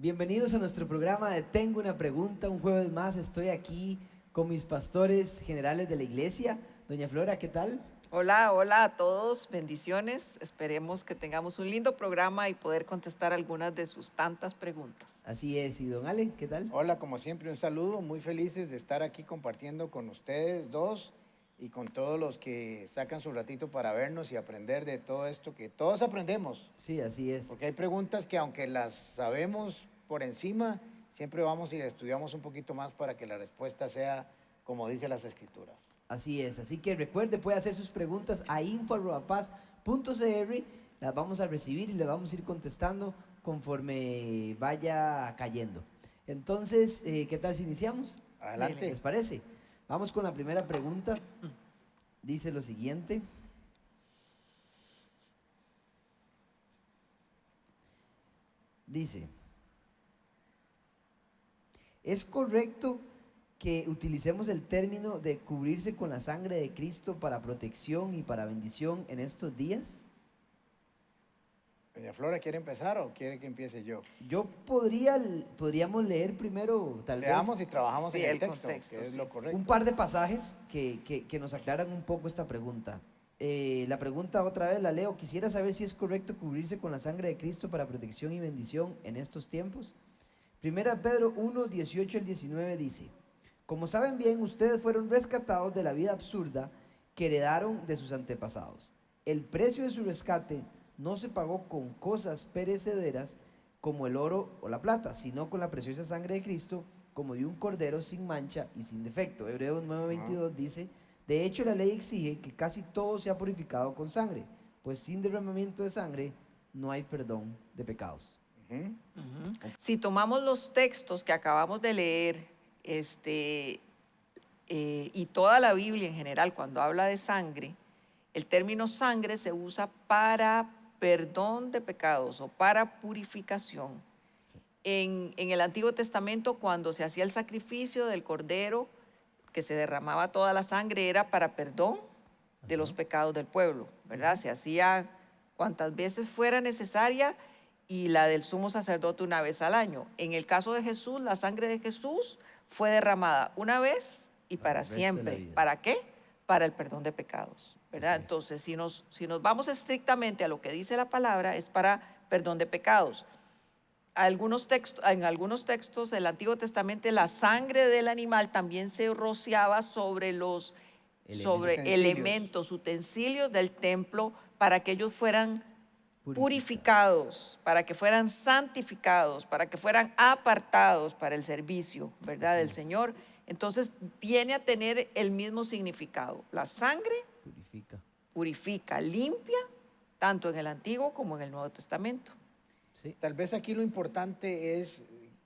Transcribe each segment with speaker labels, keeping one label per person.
Speaker 1: Bienvenidos a nuestro programa de Tengo una pregunta. Un jueves más estoy aquí con mis pastores generales de la iglesia. Doña Flora, ¿qué tal?
Speaker 2: Hola, hola a todos, bendiciones. Esperemos que tengamos un lindo programa y poder contestar algunas de sus tantas preguntas.
Speaker 1: Así es. ¿Y don Ale, qué tal?
Speaker 3: Hola, como siempre, un saludo. Muy felices de estar aquí compartiendo con ustedes dos y con todos los que sacan su ratito para vernos y aprender de todo esto que todos aprendemos.
Speaker 1: Sí, así es.
Speaker 3: Porque hay preguntas que aunque las sabemos por encima, siempre vamos y las estudiamos un poquito más para que la respuesta sea como dice las escrituras.
Speaker 1: Así es. Así que recuerde, puede hacer sus preguntas a info@paz.cr. Las vamos a recibir y le vamos a ir contestando conforme vaya cayendo. Entonces, ¿qué tal si iniciamos?
Speaker 3: Adelante.
Speaker 1: ¿Les parece? Vamos con la primera pregunta. Dice lo siguiente. Dice, ¿es correcto que utilicemos el término de cubrirse con la sangre de Cristo para protección y para bendición en estos días?
Speaker 3: Doña Flora, ¿quiere empezar o quiere que empiece yo?
Speaker 1: Podríamos leer primero, tal
Speaker 3: Leamos
Speaker 1: vez,
Speaker 3: y trabajamos
Speaker 2: Sí,
Speaker 3: en el
Speaker 2: el
Speaker 3: texto,
Speaker 2: contexto,
Speaker 3: que es
Speaker 2: sí.
Speaker 3: lo correcto.
Speaker 1: un par de pasajes que nos aclaran un poco esta pregunta. La pregunta otra vez la leo. Quisiera saber si es correcto cubrirse con la sangre de Cristo para protección y bendición en estos tiempos. Primera Pedro 1, 18 al 19 dice: como saben bien, ustedes fueron rescatados de la vida absurda que heredaron de sus antepasados. El precio de su rescate no se pagó con cosas perecederas como el oro o la plata, sino con la preciosa sangre de Cristo, como de un cordero sin mancha y sin defecto. Hebreos 9:22 dice: de hecho, la ley exige que casi todo sea purificado con sangre, pues sin derramamiento de sangre no hay perdón de pecados.
Speaker 3: Ujú.
Speaker 2: Si tomamos los textos que acabamos de leer, y toda la Biblia en general, cuando habla de sangre, el término sangre se usa para perdón de pecados o para purificación.
Speaker 1: Sí.
Speaker 2: En el Antiguo Testamento, cuando se hacía el sacrificio del cordero, que se derramaba toda la sangre, era para perdón de los pecados del pueblo, ¿verdad? Se hacía cuantas veces fuera necesaria y la del sumo sacerdote una vez al año. En el caso de Jesús, la sangre de Jesús fue derramada una vez y
Speaker 1: Para
Speaker 2: para
Speaker 1: el resto de la
Speaker 2: siempre.
Speaker 1: vida.
Speaker 2: ¿Para qué? Para el perdón de pecados, ¿verdad?
Speaker 1: Así es.
Speaker 2: Entonces, si nos vamos estrictamente a lo que dice la palabra, es para perdón de pecados. En algunos textos del Antiguo Testamento, la sangre del animal también se rociaba sobre los
Speaker 3: Utensilios.
Speaker 2: utensilios del templo para que ellos fueran
Speaker 1: Purifica.
Speaker 2: purificados, para que fueran santificados, para que fueran apartados para el servicio, ¿verdad?
Speaker 1: Así
Speaker 2: Del
Speaker 1: es.
Speaker 2: Señor. Entonces viene a tener el mismo significado. La sangre
Speaker 1: Purifica.
Speaker 2: purifica, limpia, tanto en el Antiguo como en el Nuevo Testamento.
Speaker 1: Sí.
Speaker 3: Tal vez aquí lo importante es,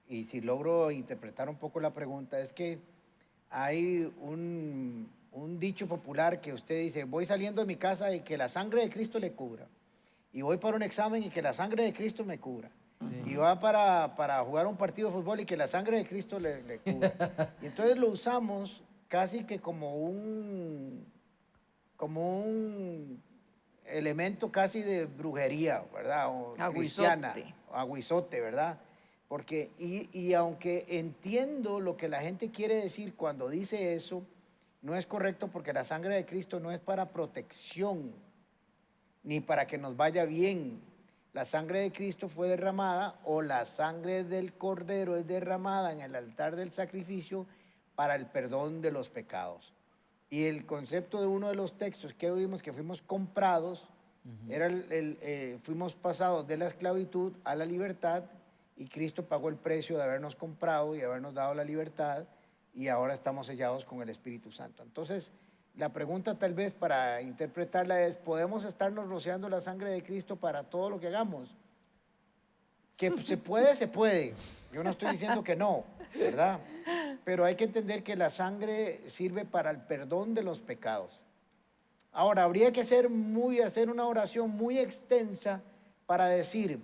Speaker 3: y si logro interpretar un poco la pregunta, es que hay un dicho popular que usted dice: voy saliendo de mi casa y que la sangre de Cristo le cubra. Y voy para un examen y que la sangre de Cristo me cubra.
Speaker 1: Sí.
Speaker 3: Y va para jugar un partido de fútbol y que la sangre de Cristo le cubra. Y entonces lo usamos casi que como un elemento casi de brujería, ¿verdad? O cristiana,
Speaker 2: Aguizote.
Speaker 3: o aguizote, ¿verdad? Porque, y aunque entiendo lo que la gente quiere decir cuando dice eso, no es correcto, porque la sangre de Cristo no es para protección, ni para que nos vaya bien. La sangre de Cristo fue derramada, o la sangre del Cordero es derramada en el altar del sacrificio para el perdón de los pecados. Y el concepto de uno de los textos que vimos, que fuimos comprados, era fuimos pasados de la esclavitud a la libertad, y Cristo pagó el precio de habernos comprado y habernos dado la libertad, y ahora estamos sellados con el Espíritu Santo. Entonces, la pregunta tal vez para interpretarla es: ¿podemos estarnos rociando la sangre de Cristo para todo lo que hagamos? Que se puede, se puede. Yo no estoy diciendo que no, ¿verdad? Pero hay que entender que la sangre sirve para el perdón de los pecados. Ahora, habría que hacer una oración muy extensa para decir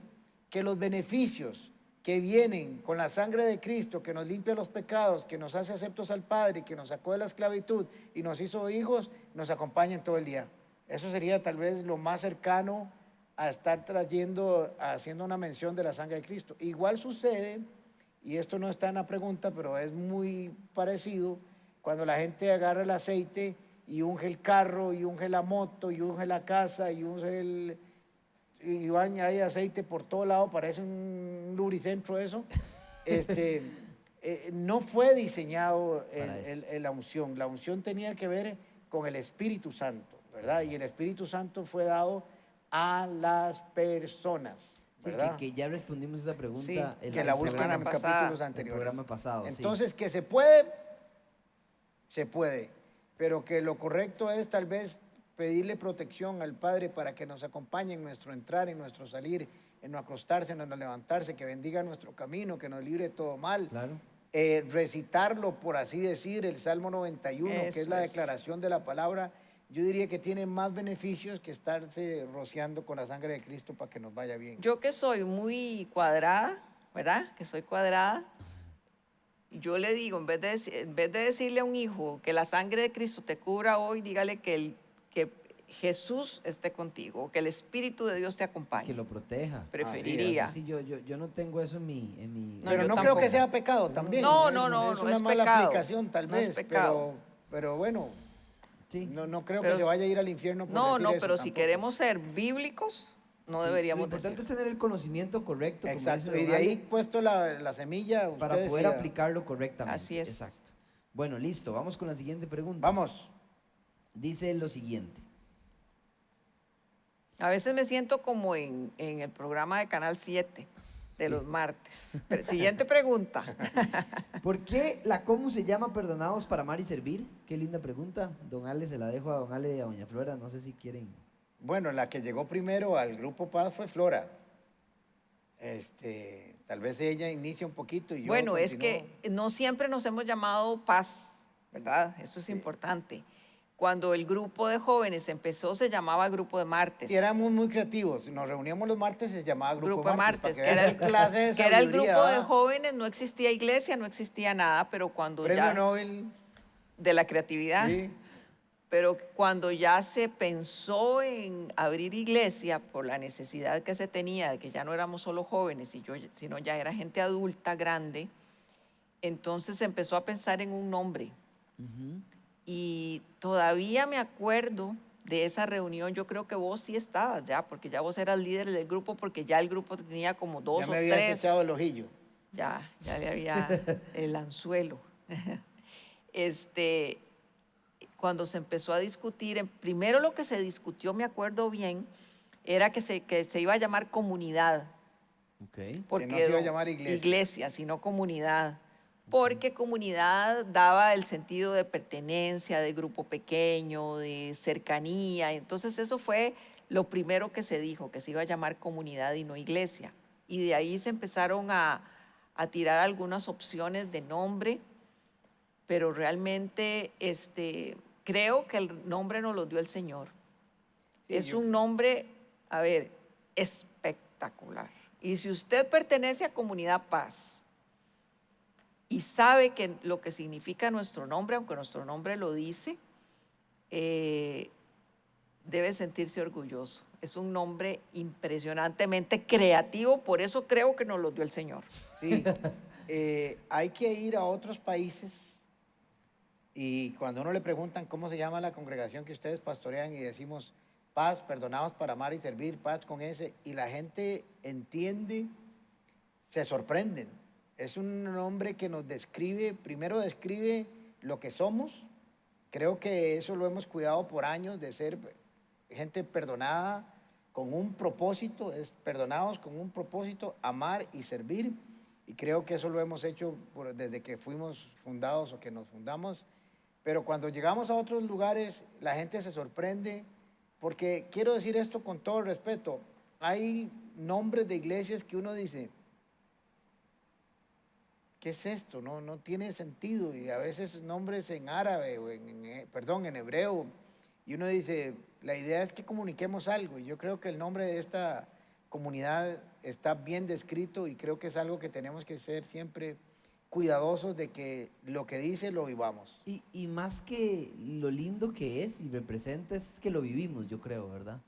Speaker 3: que los beneficios que vienen con la sangre de Cristo, que nos limpia los pecados, que nos hace aceptos al Padre, que nos sacó de la esclavitud y nos hizo hijos, nos acompañen todo el día. Eso sería tal vez lo más cercano a estar haciendo una mención de la sangre de Cristo. Igual sucede, y esto no está en la pregunta, pero es muy parecido, cuando la gente agarra el aceite y unge el carro, y unge la moto, y unge la casa, y unge y hay aceite por todo lado, parece un lubricentro eso. No fue diseñado la unción. La unción tenía que ver con el Espíritu Santo, ¿verdad? Y el Espíritu Santo fue dado a las personas,
Speaker 1: Sí,
Speaker 3: ¿verdad?
Speaker 1: que ya respondimos esa pregunta
Speaker 2: Sí,
Speaker 1: el,
Speaker 3: Que
Speaker 1: el
Speaker 3: la buscan
Speaker 1: programa,
Speaker 3: en
Speaker 2: pasada.
Speaker 3: capítulos
Speaker 1: el
Speaker 3: anteriores.
Speaker 1: programa pasado. sí.
Speaker 3: Entonces, que se puede, pero que lo correcto es tal vez pedirle protección al Padre para que nos acompañe en nuestro entrar, en nuestro salir, en no acostarse, en no levantarse, que bendiga nuestro camino, que nos libre de todo mal.
Speaker 1: Claro.
Speaker 3: Recitarlo, por así decir, el Salmo 91, que es
Speaker 2: Eso
Speaker 3: la
Speaker 2: es.
Speaker 3: declaración de la palabra, yo diría que tiene más beneficios que estarse rociando con la sangre de Cristo para que nos vaya bien.
Speaker 2: Yo que soy muy cuadrada, ¿verdad? Que soy cuadrada, yo le digo, en vez de decirle a un hijo que la sangre de Cristo te cubra hoy, dígale que Jesús esté contigo, que el Espíritu de Dios te acompañe.
Speaker 1: Que lo proteja.
Speaker 2: Preferiría.
Speaker 1: Sí, yo no tengo eso en mi...
Speaker 2: No,
Speaker 3: Pero
Speaker 2: yo
Speaker 3: no creo que
Speaker 2: tampoco.
Speaker 3: sea pecado también.
Speaker 2: No,
Speaker 3: es,
Speaker 2: no, no,
Speaker 3: es
Speaker 2: no
Speaker 3: una
Speaker 2: es
Speaker 3: mala
Speaker 2: pecado.
Speaker 3: aplicación tal
Speaker 2: No es
Speaker 3: vez,
Speaker 2: pecado.
Speaker 3: pero bueno,
Speaker 1: Sí.
Speaker 3: no creo
Speaker 2: Pero
Speaker 3: que se vaya a ir al infierno por
Speaker 2: No,
Speaker 3: decir
Speaker 2: no,
Speaker 3: eso
Speaker 2: pero si
Speaker 3: tampoco.
Speaker 2: queremos ser bíblicos, no
Speaker 1: Sí,
Speaker 2: deberíamos
Speaker 1: lo importante
Speaker 2: decir.
Speaker 1: es tener el conocimiento correcto, como
Speaker 3: Exacto,
Speaker 1: dice
Speaker 3: y
Speaker 1: don
Speaker 3: de ahí
Speaker 1: Ale,
Speaker 3: puesto la semilla,
Speaker 1: para
Speaker 3: usted
Speaker 1: poder
Speaker 3: decida.
Speaker 1: aplicarlo correctamente.
Speaker 2: Así es.
Speaker 1: Exacto. Bueno, listo, vamos con la siguiente pregunta.
Speaker 3: Vamos.
Speaker 1: Dice lo siguiente.
Speaker 2: A veces me siento como en el programa de Canal 7 de los martes. Siguiente pregunta.
Speaker 1: ¿Por qué la COMU se llama Perdonados para Amar y Servir? Qué linda pregunta. Don Ale, se la dejo a don Ale y a doña Flora, no sé si quieren.
Speaker 3: Bueno, la que llegó primero al grupo Paz fue Flora. Tal vez ella inicia un poquito y yo
Speaker 2: Bueno, es
Speaker 3: continúo.
Speaker 2: que no siempre nos hemos llamado paz, ¿verdad? Eso es
Speaker 3: Sí.
Speaker 2: importante. Cuando el grupo de jóvenes empezó, se llamaba Grupo de Martes.
Speaker 3: Sí, éramos muy creativos. Nos reuníamos los martes y se llamaba Grupo de Martes. Para que
Speaker 2: que era
Speaker 3: vean
Speaker 2: el,
Speaker 3: qué clase de
Speaker 2: que era el
Speaker 3: sabiduría,
Speaker 2: grupo de
Speaker 3: ¿verdad?
Speaker 2: jóvenes, no existía iglesia, no existía nada, pero cuando
Speaker 3: Premio
Speaker 2: ya
Speaker 3: Nobel.
Speaker 2: de la creatividad,
Speaker 3: Sí.
Speaker 2: pero cuando ya se pensó en abrir iglesia por la necesidad que se tenía de que ya no éramos solo jóvenes, sino ya era gente adulta, grande, entonces se empezó a pensar en un nombre.
Speaker 1: Ujú.
Speaker 2: Y todavía me acuerdo de esa reunión, yo creo que vos sí estabas ya, porque ya vos eras líder del grupo, porque ya el grupo tenía como dos
Speaker 3: Ya
Speaker 2: o
Speaker 3: me habías
Speaker 2: tres.
Speaker 3: echado el ojillo.
Speaker 2: Ya le había el anzuelo. Cuando se empezó a discutir, primero lo que se discutió, me acuerdo bien, era que se iba a llamar comunidad.
Speaker 1: Ok.
Speaker 2: Porque
Speaker 3: no se iba a llamar iglesia.
Speaker 2: Iglesia, sino comunidad. Porque comunidad daba el sentido de pertenencia, de grupo pequeño, de cercanía. Entonces eso fue lo primero que se dijo, que se iba a llamar comunidad y no iglesia. Y de ahí se empezaron a tirar algunas opciones de nombre, pero realmente creo que el nombre nos lo dio el Señor.
Speaker 3: Sí,
Speaker 2: Es
Speaker 3: yo-
Speaker 2: un nombre, a ver, espectacular. Y si usted pertenece a Comunidad Paz y sabe que lo que significa nuestro nombre, aunque nuestro nombre lo dice, debe sentirse orgulloso. Es un nombre impresionantemente creativo, por eso creo que nos lo dio el Señor.
Speaker 3: Sí. Hay que ir a otros países y cuando uno le preguntan cómo se llama la congregación que ustedes pastorean y decimos paz, perdonados para amar y servir, paz con ese, y la gente entiende, se sorprenden. Es un nombre que nos describe, primero describe lo que somos. Creo que eso lo hemos cuidado por años, de ser gente perdonada con un propósito, es perdonados con un propósito, amar y servir. Y creo que eso lo hemos hecho desde que fuimos fundados o que nos fundamos. Pero cuando llegamos a otros lugares, la gente se sorprende, porque quiero decir esto con todo respeto, hay nombres de iglesias que uno dice, ¿qué es esto? No tiene sentido. Y a veces nombres en árabe o en hebreo. Y uno dice, la idea es que comuniquemos algo. Y yo creo que el nombre de esta comunidad está bien descrito y creo que es algo que tenemos que ser siempre cuidadosos de que lo que dice lo vivamos.
Speaker 1: Y más que lo lindo que es y representa, es que lo vivimos, yo creo, ¿verdad?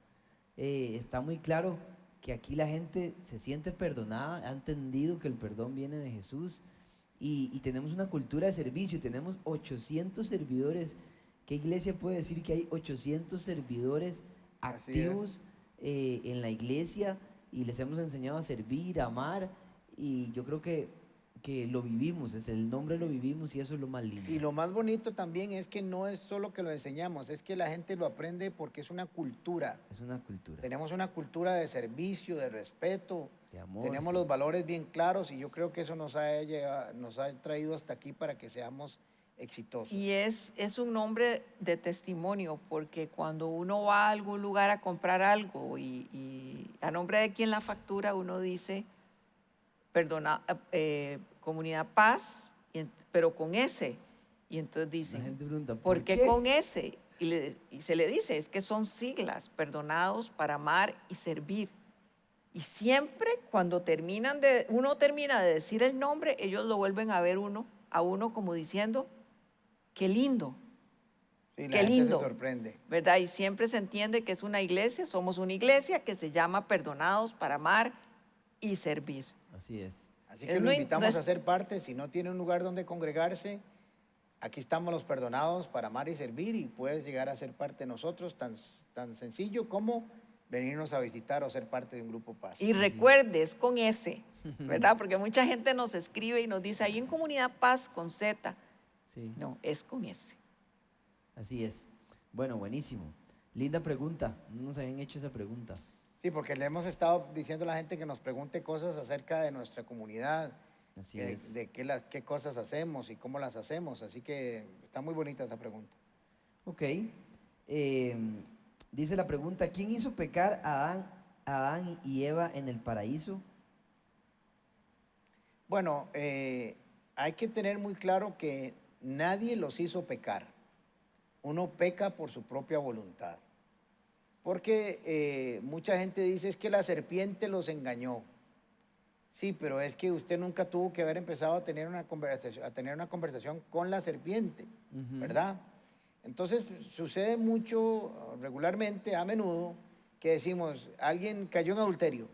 Speaker 1: está muy claro que aquí la gente se siente perdonada, ha entendido que el perdón viene de Jesús y tenemos una cultura de servicio, tenemos 800 servidores. ¿Qué iglesia puede decir que hay 800 servidores
Speaker 3: Así es.
Speaker 1: activos en la iglesia y les hemos enseñado a servir, a amar? Y yo creo que lo vivimos, es el nombre lo vivimos y eso es lo más lindo.
Speaker 3: Y lo más bonito también es que no es solo que lo enseñamos, es que la gente lo aprende porque es una cultura.
Speaker 1: Es una cultura
Speaker 3: Tenemos una cultura de servicio, de respeto,
Speaker 1: de amor.
Speaker 3: tenemos
Speaker 1: sí.
Speaker 3: los valores bien claros y yo creo que eso nos ha traído hasta aquí para que seamos exitosos.
Speaker 2: Y es un nombre de testimonio, porque cuando uno va a algún lugar a comprar algo y a nombre de quién la factura, uno dice, perdona, Comunidad Paz, pero con S. Y entonces
Speaker 1: La
Speaker 2: dicen,
Speaker 1: gente pregunta,
Speaker 2: ¿por qué con S? Y se le dice, es que son siglas, perdonados para amar y servir. Y siempre cuando uno termina de decir el nombre, ellos lo vuelven a ver a uno como diciendo, qué lindo,
Speaker 3: Sí, la
Speaker 2: qué
Speaker 3: gente
Speaker 2: lindo.
Speaker 3: se sorprende.
Speaker 2: ¿verdad? Y siempre se entiende que es una iglesia, somos una iglesia que se llama Perdonados para amar y servir.
Speaker 1: Así es.
Speaker 3: Así
Speaker 2: Es
Speaker 3: que lo
Speaker 2: no
Speaker 3: invitamos
Speaker 2: es-
Speaker 3: a ser parte. Si no tiene un lugar donde congregarse, aquí estamos los perdonados para amar y servir y puedes llegar a ser parte de nosotros, tan sencillo como venirnos a visitar o ser parte de un grupo Paz.
Speaker 2: Y recuerde, es con S, ¿verdad? Porque mucha gente nos escribe y nos dice, ahí en Comunidad Paz con Z.
Speaker 1: Sí,
Speaker 2: No, es con S.
Speaker 1: así es. Bueno, buenísimo. Linda pregunta. No nos habían hecho esa pregunta.
Speaker 3: Sí, porque le hemos estado diciendo a la gente que nos pregunte cosas acerca de nuestra comunidad,
Speaker 1: Así
Speaker 3: de,
Speaker 1: es.
Speaker 3: de qué cosas hacemos y cómo las hacemos. Así que está muy bonita esta pregunta.
Speaker 1: Ok. Dice la pregunta, ¿quién hizo pecar a Adán y Eva en el paraíso?
Speaker 3: Bueno, hay que tener muy claro que nadie los hizo pecar. Uno peca por su propia voluntad. Porque mucha gente dice es que la serpiente los engañó. Sí, pero es que usted nunca tuvo que haber empezado a tener una conversación con la serpiente,
Speaker 1: Ujú.
Speaker 3: ¿verdad? Entonces sucede mucho, regularmente, a menudo, que decimos, alguien cayó en adulterio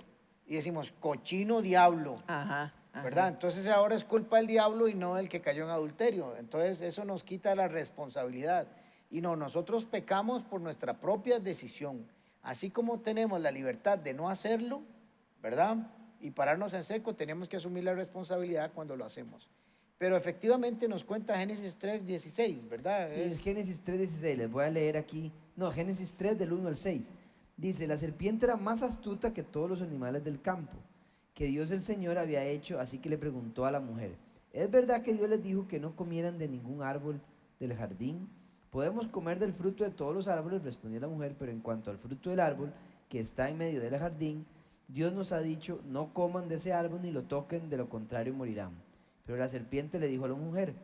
Speaker 3: y decimos, cochino diablo,
Speaker 2: Ajá, ajá.
Speaker 3: ¿verdad? Entonces ahora es culpa del diablo y no del que cayó en adulterio. Entonces eso nos quita la responsabilidad. Y no, nosotros pecamos por nuestra propia decisión. Así como tenemos la libertad de no hacerlo, ¿verdad? Y pararnos en seco, tenemos que asumir la responsabilidad cuando lo hacemos. Pero efectivamente nos cuenta Génesis 3:16, ¿verdad?
Speaker 1: Sí, es Génesis 3:16, les voy a leer aquí. No, Génesis 3 del 1 al 6. Dice, la serpiente era más astuta que todos los animales del campo, que Dios el Señor había hecho, así que le preguntó a la mujer, ¿es verdad que Dios les dijo que no comieran de ningún árbol del jardín? Podemos comer del fruto de todos los árboles, respondió la mujer, pero en cuanto al fruto del árbol que está en medio del jardín, Dios nos ha dicho, no coman de ese árbol ni lo toquen, de lo contrario morirán. Pero la serpiente le dijo a la mujer,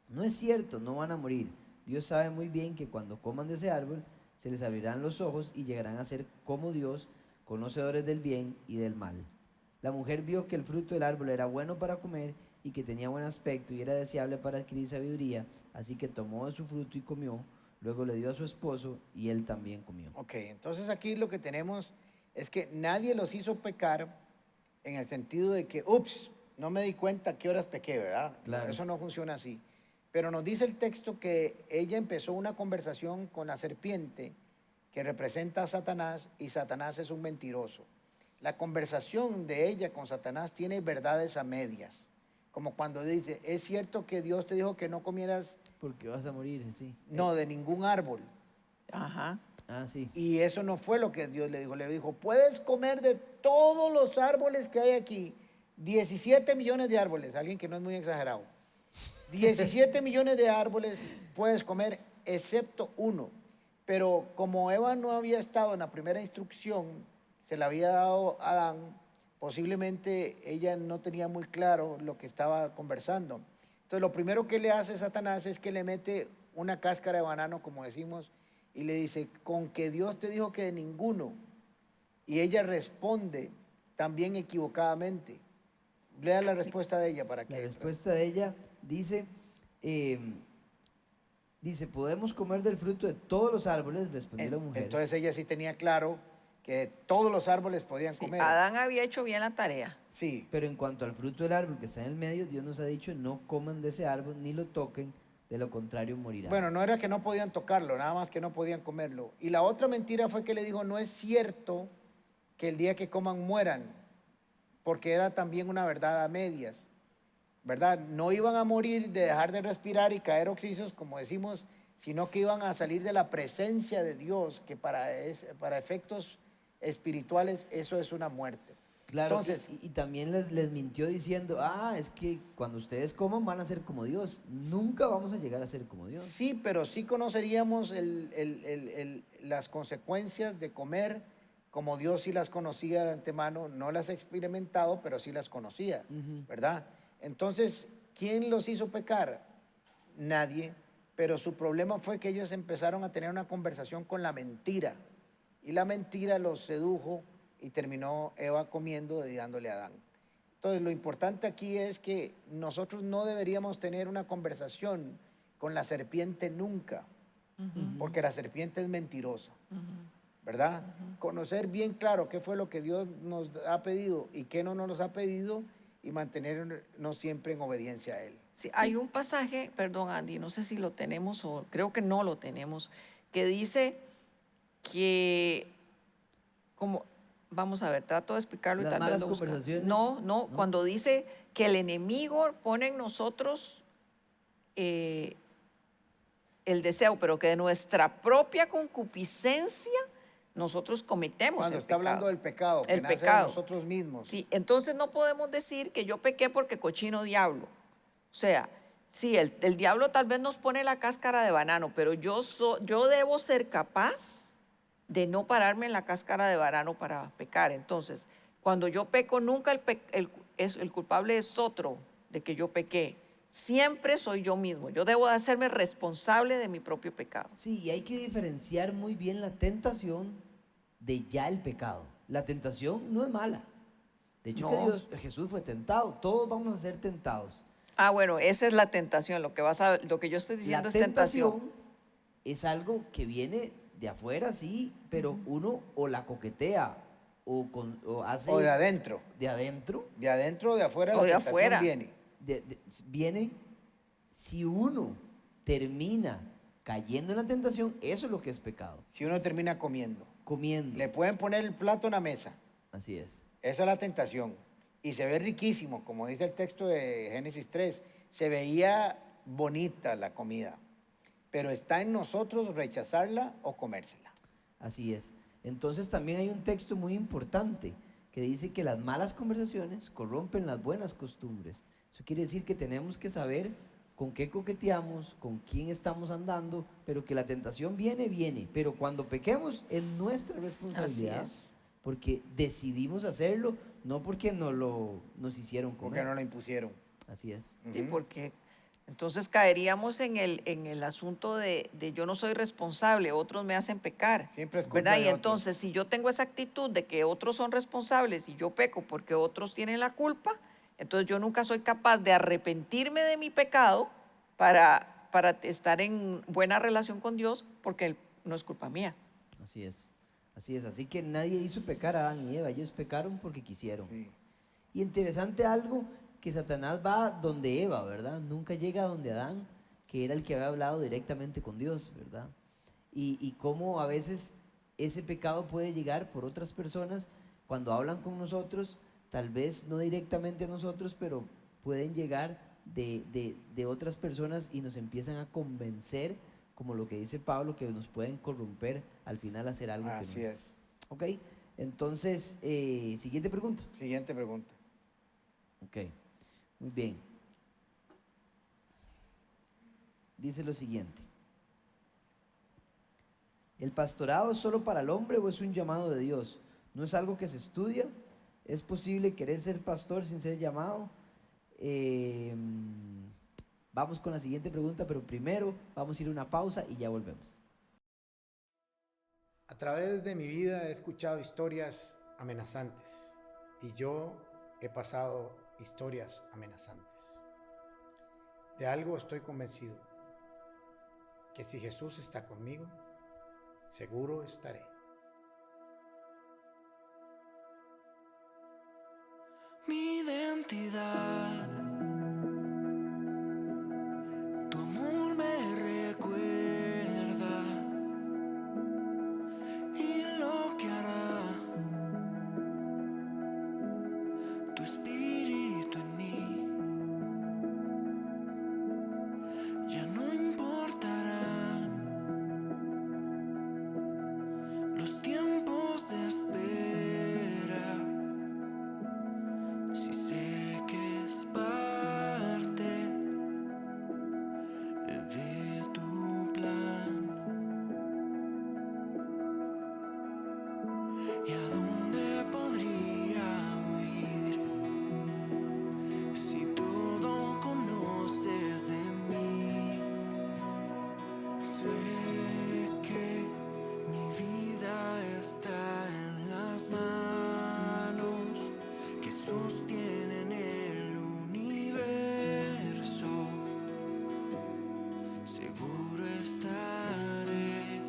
Speaker 1: no es cierto, no van a morir. Dios sabe muy bien que cuando coman de ese árbol, se les abrirán los ojos y llegarán a ser como Dios, conocedores del bien y del mal. La mujer vio que el fruto del árbol era bueno para comer y que tenía buen aspecto y era deseable para adquirir sabiduría, así que tomó de su fruto y comió, luego le dio a su esposo y él también comió.
Speaker 3: Ok, entonces aquí lo que tenemos es que nadie los hizo pecar en el sentido de que, ups, no me di cuenta a qué horas pequé, ¿verdad?
Speaker 1: Claro.
Speaker 3: Eso no funciona así. Pero nos dice el texto que ella empezó una conversación con la serpiente que representa a Satanás y Satanás es un mentiroso. La conversación de ella con Satanás tiene verdades a medias. Como cuando dice, es cierto que Dios te dijo que no comieras,
Speaker 1: Porque vas a morir, sí.
Speaker 3: no, de ningún árbol.
Speaker 2: Ajá.
Speaker 1: Ah, sí.
Speaker 3: Y eso no fue lo que Dios le dijo. Le dijo, puedes comer de todos los árboles que hay aquí. 17 millones de árboles, alguien que no es muy exagerado. 17 millones de árboles puedes comer, excepto uno. Pero como Eva no había estado en la primera instrucción, se la había dado a Adán, posiblemente ella no tenía muy claro lo que estaba conversando. Entonces lo primero que le hace Satanás es que le mete una cáscara de banano, como decimos, y le dice, con que Dios te dijo que de ninguno. Y ella responde también equivocadamente. Lea la respuesta de ella para
Speaker 1: La
Speaker 3: que...
Speaker 1: respuesta de ella dice, podemos comer del fruto de todos los árboles, respondió la mujer.
Speaker 3: Entonces ella sí tenía claro que todos los árboles podían
Speaker 2: Sí,
Speaker 3: comer.
Speaker 2: Adán había hecho bien la tarea.
Speaker 3: Sí,
Speaker 1: Pero en cuanto al fruto del árbol que está en el medio, Dios nos ha dicho, no coman de ese árbol ni lo toquen, de lo contrario morirán.
Speaker 3: bueno, no era que no podían tocarlo, nada más que no podían comerlo. Y la otra mentira fue que le dijo, no es cierto que el día que coman mueran, porque era también una verdad a medias, ¿verdad? No iban a morir de dejar de respirar y caer oxisos, como decimos, sino que iban a salir de la presencia de Dios, que para efectos espirituales eso es una muerte.
Speaker 1: Claro,
Speaker 3: Entonces,
Speaker 1: y también les mintió diciendo, es que cuando ustedes coman van a ser como Dios. Nunca vamos a llegar a ser como Dios.
Speaker 3: sí, pero sí conoceríamos las consecuencias de comer como Dios sí las conocía de antemano, no las ha experimentado, pero sí las conocía,
Speaker 1: Ujú.
Speaker 3: ¿verdad? Entonces, ¿quién los hizo pecar? Nadie, pero su problema fue que ellos empezaron a tener una conversación con la mentira, y la mentira los sedujo y terminó Eva comiendo y dándole a Adán. Entonces, lo importante aquí es que nosotros no deberíamos tener una conversación con la serpiente nunca, porque la serpiente es mentirosa, ¿verdad? Conocer bien claro qué fue lo que Dios nos ha pedido y qué no nos ha pedido y mantenernos siempre en obediencia a Él.
Speaker 2: Sí, hay un pasaje, perdón Andy, no sé si lo tenemos o creo que no lo tenemos, que dice que, como, vamos a ver, trato de explicarlo y
Speaker 1: Las
Speaker 2: tal vez
Speaker 1: malas
Speaker 2: lo busca.
Speaker 1: conversaciones,
Speaker 2: No,
Speaker 1: ¿no?
Speaker 2: cuando dice que el enemigo pone en nosotros eh, el deseo, pero que de nuestra propia concupiscencia nosotros cometemos
Speaker 3: Cuando
Speaker 2: el
Speaker 3: está
Speaker 2: pecado.
Speaker 3: hablando del pecado, que
Speaker 2: El
Speaker 3: nace de
Speaker 2: pecado.
Speaker 3: nosotros mismos.
Speaker 2: Sí, entonces no podemos decir que yo pequé porque cochino diablo. O sea, sí, el diablo tal vez nos pone la cáscara de banano, pero yo debo ser capaz de no pararme en la cáscara de banano para pecar. Entonces, cuando yo peco, nunca el culpable es otro de que yo pequé. Siempre soy yo mismo. Yo debo de hacerme responsable de mi propio pecado.
Speaker 1: Sí, y hay que diferenciar muy bien la tentación de ya el pecado. La tentación no es mala. De hecho que
Speaker 2: No.
Speaker 1: Jesús fue tentado. Todos vamos a ser tentados.
Speaker 2: Ah, bueno, esa es la tentación. Lo que yo estoy
Speaker 1: La
Speaker 2: diciendo es tentación.
Speaker 1: tentación es algo que viene de afuera, sí, pero uno o la coquetea o hace
Speaker 3: O de adentro.
Speaker 1: de adentro,
Speaker 3: De afuera
Speaker 2: O
Speaker 3: la
Speaker 2: de
Speaker 3: tentación
Speaker 2: afuera.
Speaker 3: viene.
Speaker 1: viene, si uno termina cayendo en la tentación, eso es lo que es pecado.
Speaker 3: Si uno termina comiendo.
Speaker 1: Comiendo.
Speaker 3: Le pueden poner el plato en la mesa.
Speaker 1: Así es.
Speaker 3: Esa es la tentación. Y se ve riquísimo, como dice el texto de Génesis 3. Se veía bonita la comida. Pero está en nosotros rechazarla o comérsela.
Speaker 1: Así es. Entonces también hay un texto muy importante que dice que las malas conversaciones corrompen las buenas costumbres. Eso quiere decir que tenemos que saber con qué coqueteamos, con quién estamos andando, pero que la tentación viene, pero cuando pequemos es nuestra
Speaker 2: Así
Speaker 1: responsabilidad,
Speaker 2: es.
Speaker 1: porque decidimos hacerlo, no porque nos hicieron
Speaker 3: Porque
Speaker 1: comer.
Speaker 3: no lo impusieron.
Speaker 1: Así es.
Speaker 2: Sí,
Speaker 3: Ujú.
Speaker 2: porque entonces caeríamos en el asunto de yo no soy responsable, otros me hacen pecar.
Speaker 3: Siempre es culpa
Speaker 2: ¿Verdad? Y
Speaker 3: de otros.
Speaker 2: entonces, si yo tengo esa actitud de que otros son responsables y yo peco porque otros tienen la culpa, entonces yo nunca soy capaz de arrepentirme de mi pecado para estar en buena relación con Dios, porque no es culpa mía.
Speaker 1: Así es. Así es. Así que nadie hizo pecar a Adán y Eva, ellos pecaron porque quisieron.
Speaker 3: Sí.
Speaker 1: Y interesante algo, que Satanás va donde Eva, ¿verdad? Nunca llega a donde Adán, que era el que había hablado directamente con Dios, ¿verdad? Y cómo a veces ese pecado puede llegar por otras personas cuando hablan con nosotros, tal vez no directamente a nosotros, pero pueden llegar de otras personas y nos empiezan a convencer, como lo que dice Pablo, que nos pueden corromper al final hacer algo que
Speaker 3: Así
Speaker 1: no
Speaker 3: es.
Speaker 1: ¿Ok? Entonces, siguiente pregunta.
Speaker 3: Siguiente pregunta.
Speaker 1: Ok, muy bien. Dice lo siguiente. ¿El pastorado es solo para el hombre o es un llamado de Dios? ¿No es algo que se estudia? ¿Es posible querer ser pastor sin ser llamado? Vamos con la siguiente pregunta, pero primero vamos a ir a una pausa y ya volvemos.
Speaker 4: A través de mi vida he escuchado historias amenazantes y yo he pasado historias amenazantes. De algo estoy convencido, que si Jesús está conmigo, seguro estaré.
Speaker 5: identidad. Tu amor me recuerda y lo que hará tu espíritu en mí. Ya no importarán los tiempos de espera, si sé que es parte de tu plan. ¿Y a dónde podría huir si todo conoces de mí? Sé que mi vida está en las manos que sostienen el universo. Seguro estaré,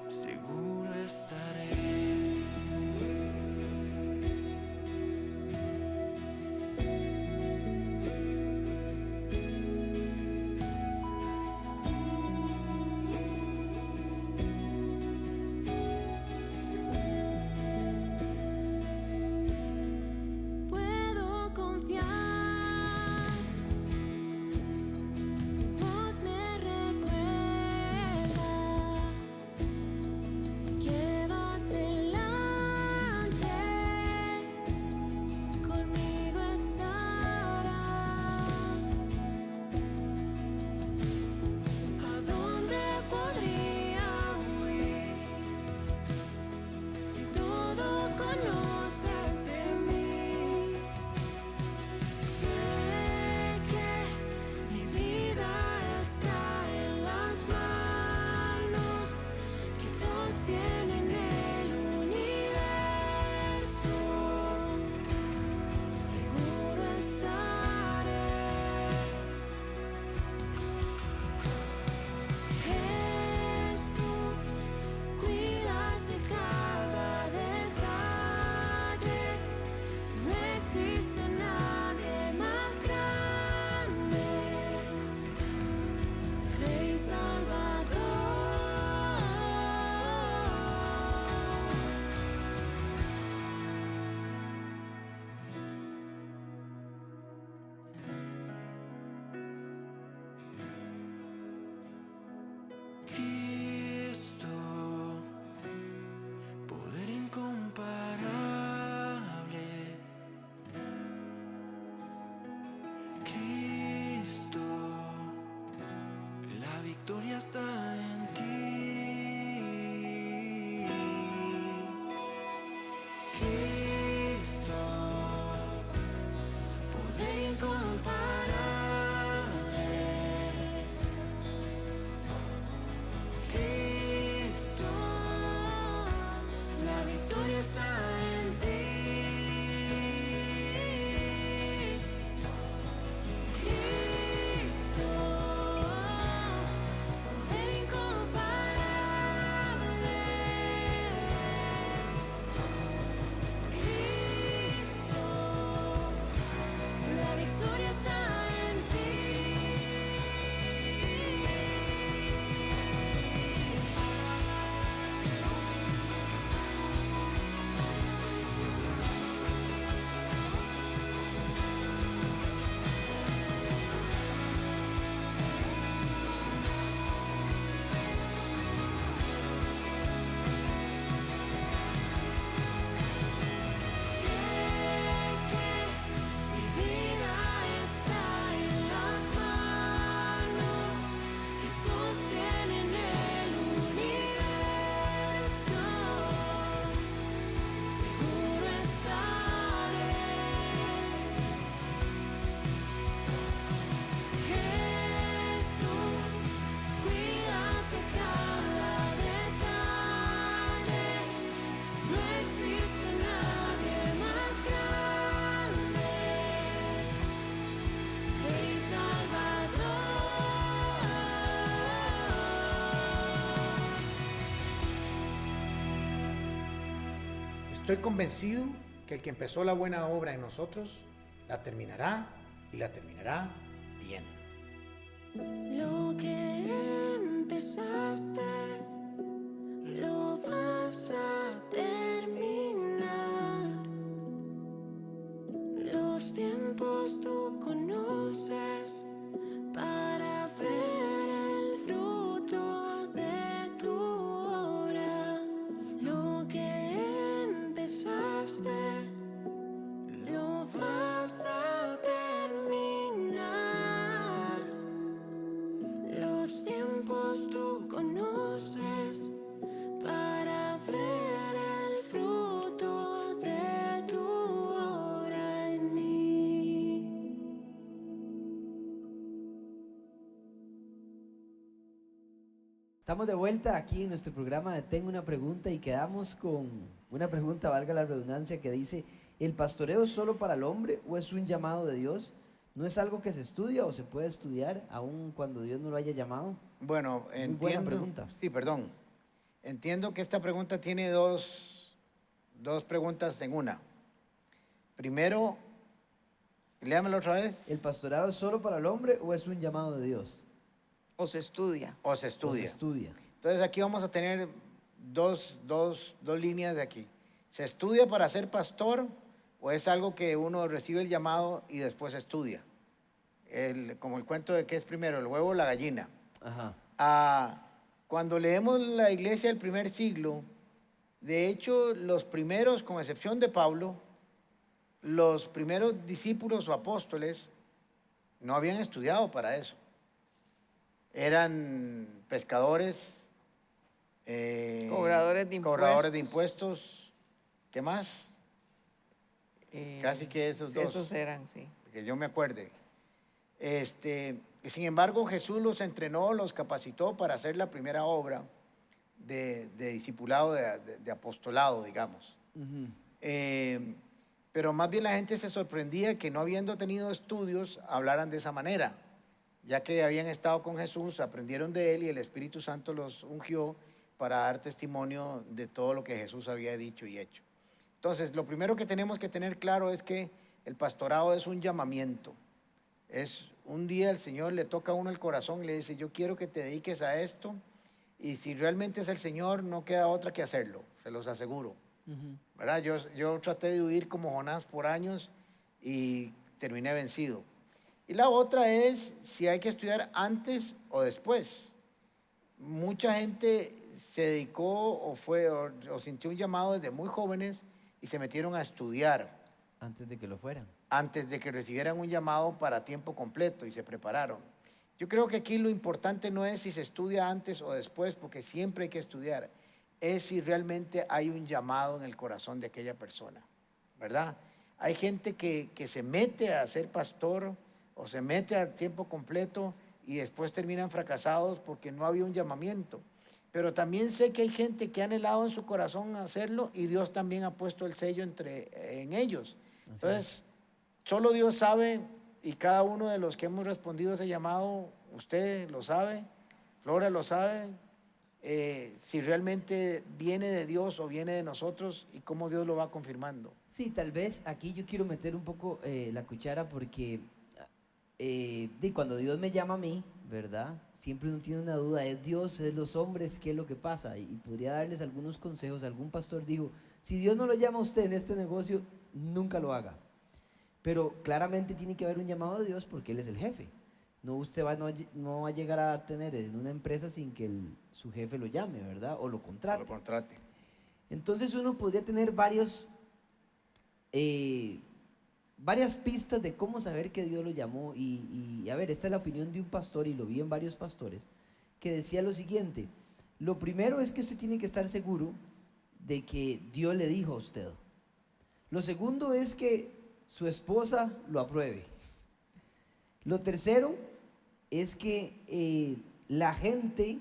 Speaker 5: seguro estaré.
Speaker 6: Puedo confiar, tu voz me recuerda que vas delante, conmigo estarás. ¿A dónde podría huir si todo conoces de mí? Sé que mi vida está en las manos que sostienen el universo. Seguro estaré. Jesús, cuidas de cada detalle. No existe nadie más grande, Rey Salvador.
Speaker 5: Cristo, poder incomparable. Cristo, la victoria está en ti. Cristo, poder incomparable. Cristo, la victoria está en ti. Cristo, poder incomparable. Cristo, la victoria está en ti. Sé que mi vida está en las manos que sostienen el universo. Seguro estaré. Jesús, cuidas de cada detalle. No existe nadie más grande, Rey Salvador.
Speaker 4: Estoy convencido que el que empezó la buena obra en nosotros, la terminará y la terminará bien.
Speaker 6: Lo que empezaste, lo vas a terminar. Los tiempos tú conoces para ver el fruto de tu obra. Lo que empezaste, lo vas a terminar. Los tiempos tú conoces para ver el fruto de tu obra en mí.
Speaker 1: Estamos de vuelta aquí en nuestro programa de Tengo una pregunta y quedamos con una pregunta, valga la redundancia, que dice: ¿el pastoreo es solo para el hombre o es un llamado de Dios? ¿No es algo que se estudia o se puede estudiar aun cuando Dios no lo haya llamado?
Speaker 3: Bueno,
Speaker 1: Muy buena
Speaker 3: entiendo.
Speaker 1: pregunta.
Speaker 3: Sí, perdón. Entiendo que esta pregunta tiene dos preguntas en una. Primero, léamelo otra vez.
Speaker 1: ¿El pastorado es solo para el hombre o es un llamado de Dios?
Speaker 2: O se estudia.
Speaker 3: O se
Speaker 1: ¿O se
Speaker 3: estudia.
Speaker 1: estudia?
Speaker 3: Entonces aquí vamos a tener dos líneas de aquí. ¿Se estudia para ser pastor o es algo que uno recibe el llamado y después estudia? Como el cuento de qué es primero, el huevo o la gallina.
Speaker 1: Ajá.
Speaker 3: Cuando leemos la iglesia del primer siglo, de hecho los primeros, con excepción de Pablo, los primeros discípulos o apóstoles no habían estudiado para eso. Eran pescadores,
Speaker 2: Cobradores de
Speaker 3: cobradores de
Speaker 2: impuestos.
Speaker 3: impuestos. ¿Qué más?
Speaker 2: Eh,
Speaker 3: Casi que esos dos.
Speaker 2: Esos eran, sí.
Speaker 3: Que yo me acuerde. Sin embargo, Jesús los entrenó, los capacitó para hacer la primera obra de discipulado, de apostolado, digamos.
Speaker 1: Ujú.
Speaker 3: Pero más bien la gente se sorprendía que no habiendo tenido estudios, hablaran de esa manera, ya que habían estado con Jesús, aprendieron de él y el Espíritu Santo los ungió para dar testimonio de todo lo que Jesús había dicho y hecho. Entonces, lo primero que tenemos que tener claro es que el pastorado es un llamamiento. Es un día el Señor le toca a uno el corazón y le dice: yo quiero que te dediques a esto, y si realmente es el Señor, no queda otra que hacerlo, se los aseguro.
Speaker 1: Ujú.
Speaker 3: ¿Verdad? Yo traté de huir como Jonás por años y terminé vencido. Y la otra es si hay que estudiar antes o después. Mucha gente se dedicó o sintió un llamado desde muy jóvenes y se metieron a estudiar
Speaker 1: Antes de que lo fueran.
Speaker 3: antes de que recibieran un llamado para tiempo completo y se prepararon. Yo creo que aquí lo importante no es si se estudia antes o después, porque siempre hay que estudiar, es si realmente hay un llamado en el corazón de aquella persona, ¿verdad? Hay gente que se mete a ser pastor o se mete a tiempo completo y después terminan fracasados porque no había un llamamiento. Pero también sé que hay gente que ha anhelado en su corazón hacerlo y Dios también ha puesto el sello en ellos.
Speaker 1: Así
Speaker 3: Entonces, solo Dios sabe, y cada uno de los que hemos respondido a ese llamado, usted lo sabe, Flora lo sabe, si realmente viene de Dios o viene de nosotros y cómo Dios lo va confirmando.
Speaker 1: Sí, tal vez aquí yo quiero meter un poco la cuchara porque cuando Dios me llama a mí, ¿verdad? Siempre uno tiene una duda: ¿es Dios, es los hombres? ¿Qué es lo que pasa? Y podría darles algunos consejos. Algún pastor dijo: si Dios no lo llama a usted en este negocio, nunca lo haga. Pero claramente tiene que haber un llamado de Dios porque Él es el jefe. No, usted no va a llegar a tener en una empresa sin que su jefe lo llame, ¿verdad? O lo contrate.
Speaker 3: Lo contrate.
Speaker 1: Entonces uno podría tener varias pistas de cómo saber que Dios lo llamó. Y a ver, esta es la opinión de un pastor, y lo vi en varios pastores, que decía lo siguiente: lo primero es que usted tiene que estar seguro de que Dios le dijo a usted. Lo segundo es que su esposa lo apruebe. Lo tercero es que la gente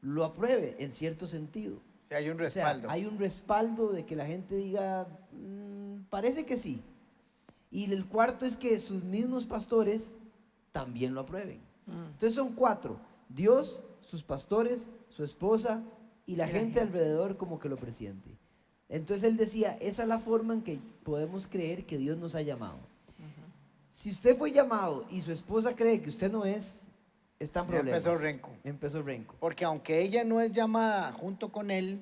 Speaker 1: lo apruebe en cierto sentido.
Speaker 3: O sea, hay un
Speaker 1: O sea,
Speaker 3: respaldo.
Speaker 1: hay un respaldo de que la gente diga: parece que sí. Y el cuarto es que sus mismos pastores también lo aprueben. Entonces son 4: Dios, sus pastores, su esposa y la gente alrededor como que lo presiente. Entonces él decía, esa es la forma en que podemos creer que Dios nos ha llamado. Si usted fue llamado y su esposa cree que usted no es, está en
Speaker 3: Ya
Speaker 1: problemas.
Speaker 3: empezó renco.
Speaker 1: Empezó renco.
Speaker 3: Porque aunque ella no es llamada junto con él,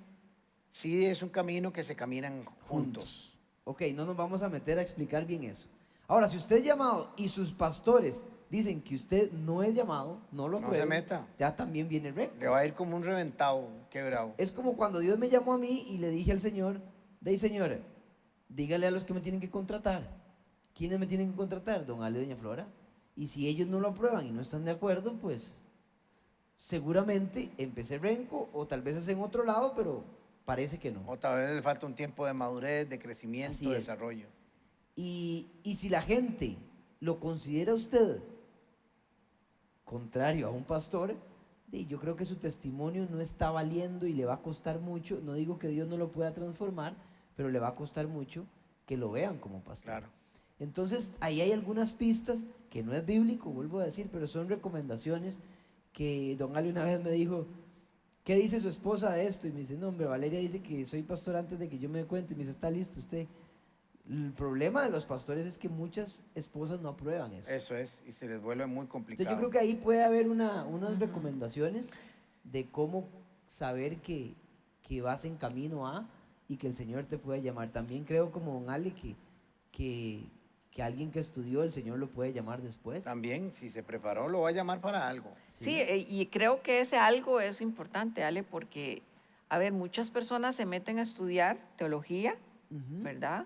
Speaker 3: sí es un camino que se caminan juntos.
Speaker 1: Ok, no nos vamos a meter a explicar bien eso. Ahora, si usted es llamado y sus pastores dicen que usted no es llamado, no lo
Speaker 3: No
Speaker 1: aprueben,
Speaker 3: se meta.
Speaker 1: ya también viene renco.
Speaker 3: Le va a ir como un reventado, quebrado.
Speaker 1: Es como cuando Dios me llamó a mí y le dije al Señor, señora, dígale a los que me tienen que contratar. ¿Quiénes me tienen que contratar? Don Ale y doña Flora. Y si ellos no lo aprueban y no están de acuerdo, pues seguramente empecé renco o tal vez es en otro lado, pero parece que no.
Speaker 3: Otra vez le falta un tiempo de madurez, de crecimiento,
Speaker 1: Así
Speaker 3: de
Speaker 1: es.
Speaker 3: desarrollo.
Speaker 1: Y si la gente lo considera a usted contrario a un pastor, yo creo que su testimonio no está valiendo y le va a costar mucho. No digo que Dios no lo pueda transformar, pero le va a costar mucho que lo vean como pastor.
Speaker 3: Claro.
Speaker 1: Entonces, ahí hay algunas pistas que no es bíblico, vuelvo a decir, pero son recomendaciones que don Ali una vez me dijo, ¿qué dice su esposa de esto? Y me dice, no, hombre, Valeria dice que soy pastor antes de que yo me dé cuenta. Y me dice, ¿está listo usted? El problema de los pastores es que muchas esposas no aprueban eso.
Speaker 3: Eso es, y se les vuelve muy complicado.
Speaker 1: Entonces yo creo que ahí puede haber unas recomendaciones de cómo saber que vas en camino a y que el Señor te puede llamar. También creo como don Ale que alguien que estudió el Señor lo puede llamar después.
Speaker 3: También, si se preparó, lo va a llamar para algo.
Speaker 2: Sí, y creo que ese algo es importante, Ale, porque, a ver, muchas personas se meten a estudiar teología,
Speaker 1: Ujú,
Speaker 2: ¿verdad?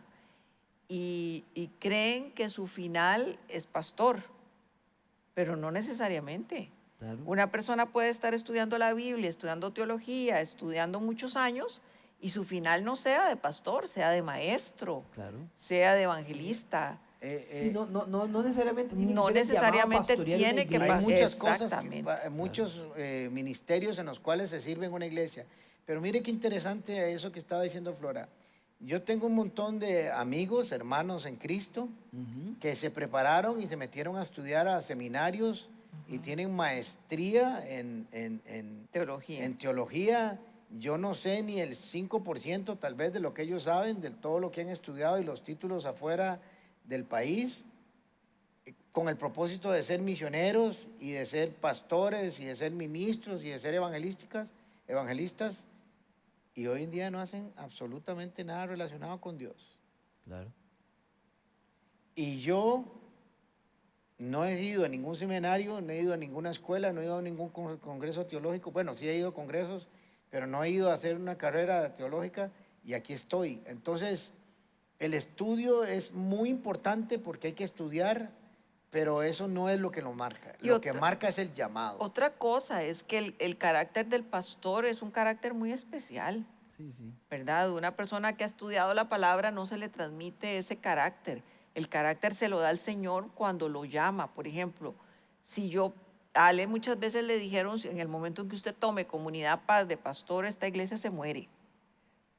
Speaker 2: Y creen que su final es pastor, pero no necesariamente.
Speaker 1: claro,
Speaker 2: Una persona puede estar estudiando la Biblia, estudiando teología, estudiando muchos años, y su final no sea de pastor, sea de maestro,
Speaker 1: claro.
Speaker 2: sea de evangelista.
Speaker 1: Sí, no necesariamente tiene
Speaker 2: no
Speaker 1: que ser el llamado a
Speaker 2: necesariamente
Speaker 1: pastorear una
Speaker 2: tiene que
Speaker 1: iglesia.
Speaker 3: Hay
Speaker 2: pasar.
Speaker 3: muchas cosas,
Speaker 2: Exactamente.
Speaker 3: muchos ministerios en los cuales se sirve en una iglesia. Pero mire qué interesante eso que estaba diciendo Flora. Yo tengo un montón de amigos, hermanos en Cristo,
Speaker 1: Ujú,
Speaker 3: que se prepararon y se metieron a estudiar a seminarios y tienen maestría en
Speaker 2: Teología.
Speaker 3: teología. Yo no sé ni el 5% tal vez de lo que ellos saben, de todo lo que han estudiado y los títulos afuera del país, con el propósito de ser misioneros y de ser pastores y de ser ministros y de ser evangelistas, y hoy en día no hacen absolutamente nada relacionado con Dios.
Speaker 1: claro.
Speaker 3: Y yo no he ido a ningún seminario, no he ido a ninguna escuela, no he ido a ningún congreso teológico. Bueno, sí he ido a congresos, pero no he ido a hacer una carrera teológica y aquí estoy. Entonces, el estudio es muy importante porque hay que estudiar, pero eso no es lo que lo marca.
Speaker 2: Y
Speaker 3: Lo que
Speaker 2: otra-
Speaker 3: marca es el llamado.
Speaker 2: Otra cosa es que el carácter del pastor es un carácter muy especial,
Speaker 1: Sí, sí.
Speaker 2: ¿verdad? Una persona que ha estudiado la palabra no se le transmite ese carácter. El carácter se lo da el Señor cuando lo llama. Por ejemplo, a Ale muchas veces le dijeron, en el momento en que usted tome Comunidad Paz de pastor, esta iglesia se muere.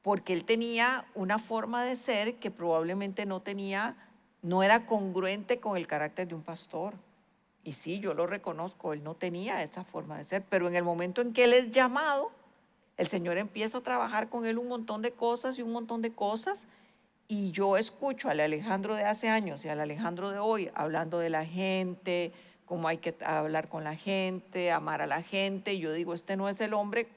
Speaker 2: Porque él tenía una forma de ser que probablemente no era congruente con el carácter de un pastor. Y sí, yo lo reconozco, él no tenía esa forma de ser, pero en el momento en que él es llamado, el Señor empieza a trabajar con él un montón de cosas y un montón de cosas. Y yo escucho al Alejandro de hace años y al Alejandro de hoy hablando de la gente, cómo hay que hablar con la gente, amar a la gente. Y yo digo, este no es el hombre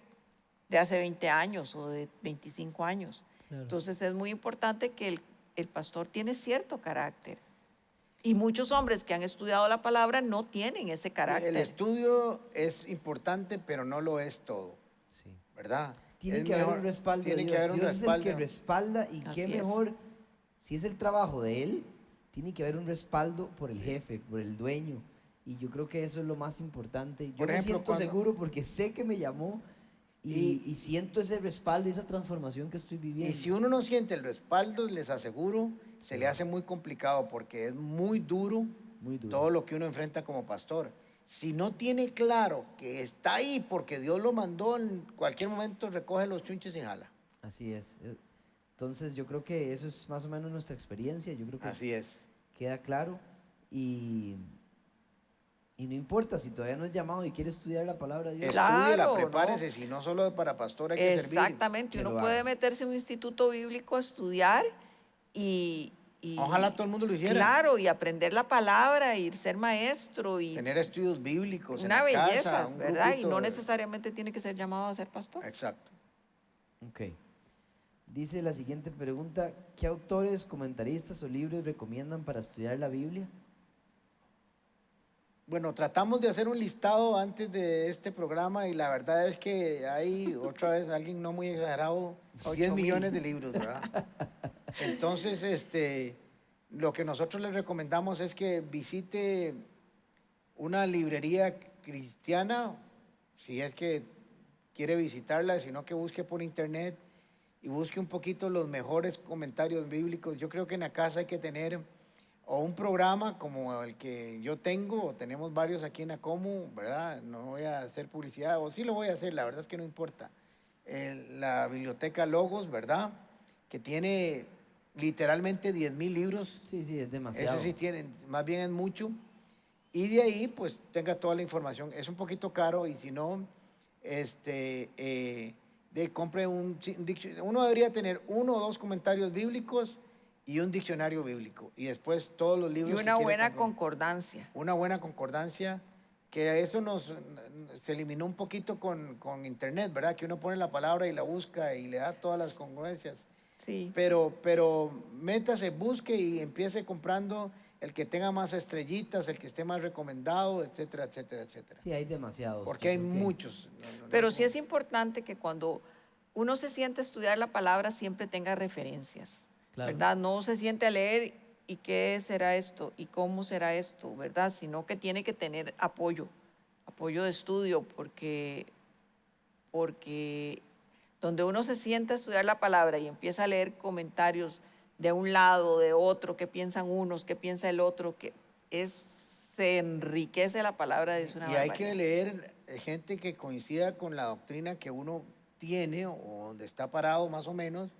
Speaker 2: de hace 20 años o de 25 años.
Speaker 1: Claro.
Speaker 2: Entonces es muy importante que el pastor tiene cierto carácter. Y muchos hombres que han estudiado la palabra no tienen ese carácter.
Speaker 3: El estudio es importante, pero no lo es todo,
Speaker 1: Sí.
Speaker 3: ¿verdad?
Speaker 1: Tiene
Speaker 3: Es
Speaker 1: que haber
Speaker 3: mejor-
Speaker 1: un respaldo de
Speaker 3: tiene
Speaker 1: Dios.
Speaker 3: que haber un
Speaker 1: Dios es el que
Speaker 3: respaldo.
Speaker 1: respalda y
Speaker 2: Así
Speaker 1: qué
Speaker 2: es.
Speaker 1: mejor, si es el trabajo de él, tiene que haber un respaldo por el jefe, por el dueño. Y yo creo que eso es lo más importante. Yo
Speaker 3: Por
Speaker 1: me
Speaker 3: ejemplo,
Speaker 1: siento
Speaker 3: cuando-
Speaker 1: seguro porque sé que me llamó y siento ese respaldo y esa transformación que estoy viviendo.
Speaker 3: Y si uno no siente el respaldo, les aseguro, se le hace muy complicado porque es muy duro
Speaker 1: Muy duro.
Speaker 3: todo lo que uno enfrenta como pastor. Si no tiene claro que está ahí porque Dios lo mandó, en cualquier momento recoge los chunches y jala.
Speaker 1: Así es. Entonces yo creo que eso es más o menos nuestra experiencia. Yo creo que
Speaker 3: Así es.
Speaker 1: queda claro. Y Y no importa si todavía no es llamado y quiere estudiar la palabra de Dios.
Speaker 3: Estúdiela,
Speaker 2: Claro,
Speaker 3: prepárese,
Speaker 2: ¿no?
Speaker 3: si no solo para pastor hay que servir.
Speaker 2: Exactamente,
Speaker 1: Que
Speaker 2: uno
Speaker 1: lo
Speaker 2: puede
Speaker 1: haga.
Speaker 2: meterse en un instituto bíblico a estudiar y,
Speaker 3: Ojalá todo el mundo lo hiciera.
Speaker 2: claro, y aprender la palabra, y ser maestro, y
Speaker 3: Tener estudios bíblicos
Speaker 2: una
Speaker 3: en la
Speaker 2: belleza,
Speaker 3: casa, un
Speaker 2: ¿verdad? Y
Speaker 3: grupito
Speaker 2: no
Speaker 3: de-
Speaker 2: necesariamente tiene que ser llamado a ser pastor.
Speaker 3: Exacto.
Speaker 1: Ok. Dice la siguiente pregunta, ¿qué autores, comentaristas o libros recomiendan para estudiar la Biblia?
Speaker 3: Bueno, tratamos de hacer un listado antes de este programa y la verdad es que hay otra vez alguien no muy exagerado, 10 millones de libros, ¿verdad? Entonces, lo que nosotros le recomendamos es que visite una librería cristiana, si es que quiere visitarla, sino que busque por internet y busque un poquito los mejores comentarios bíblicos. Yo creo que en la casa hay que tener o un programa como el que yo tengo, o tenemos varios aquí en Acomu, ¿verdad? No voy a hacer publicidad, o sí lo voy a hacer, la verdad es que no importa. La biblioteca Logos, ¿verdad? Que tiene literalmente 10,000 libros.
Speaker 1: Sí, sí, es demasiado.
Speaker 3: Ese sí tiene, más bien es mucho. Y de ahí, pues, tenga toda la información. Es un poquito caro y si no, compre uno debería tener 1 o 2 comentarios bíblicos y un diccionario bíblico. Y después todos los
Speaker 2: Y
Speaker 3: libros que
Speaker 2: una
Speaker 3: quiere
Speaker 2: buena
Speaker 3: comprar.
Speaker 2: concordancia.
Speaker 3: Una buena concordancia, que eso se eliminó un poquito con internet, ¿verdad? Que uno pone la palabra y la busca y le da todas las congruencias.
Speaker 2: Sí.
Speaker 3: Pero métase, busque y empiece comprando el que tenga más estrellitas, el que esté más recomendado, etcétera, etcétera, etcétera.
Speaker 1: Sí, hay demasiados.
Speaker 3: Porque
Speaker 1: yo
Speaker 3: hay
Speaker 1: creo que-
Speaker 3: muchos.
Speaker 2: Pero sí es importante que cuando uno se siente a estudiar la palabra siempre tenga referencias,
Speaker 1: Claro.
Speaker 2: ¿verdad? No se siente a leer y qué será esto y cómo será esto, ¿verdad? Sino que tiene que tener apoyo de estudio, porque donde uno se sienta a estudiar la palabra y empieza a leer comentarios de un lado, de otro, qué piensan unos, qué piensa el otro, se enriquece la palabra de Dios una
Speaker 3: Y hay que
Speaker 2: barbaridad.
Speaker 3: leer gente que coincida con la doctrina que uno tiene o donde está parado más o menos,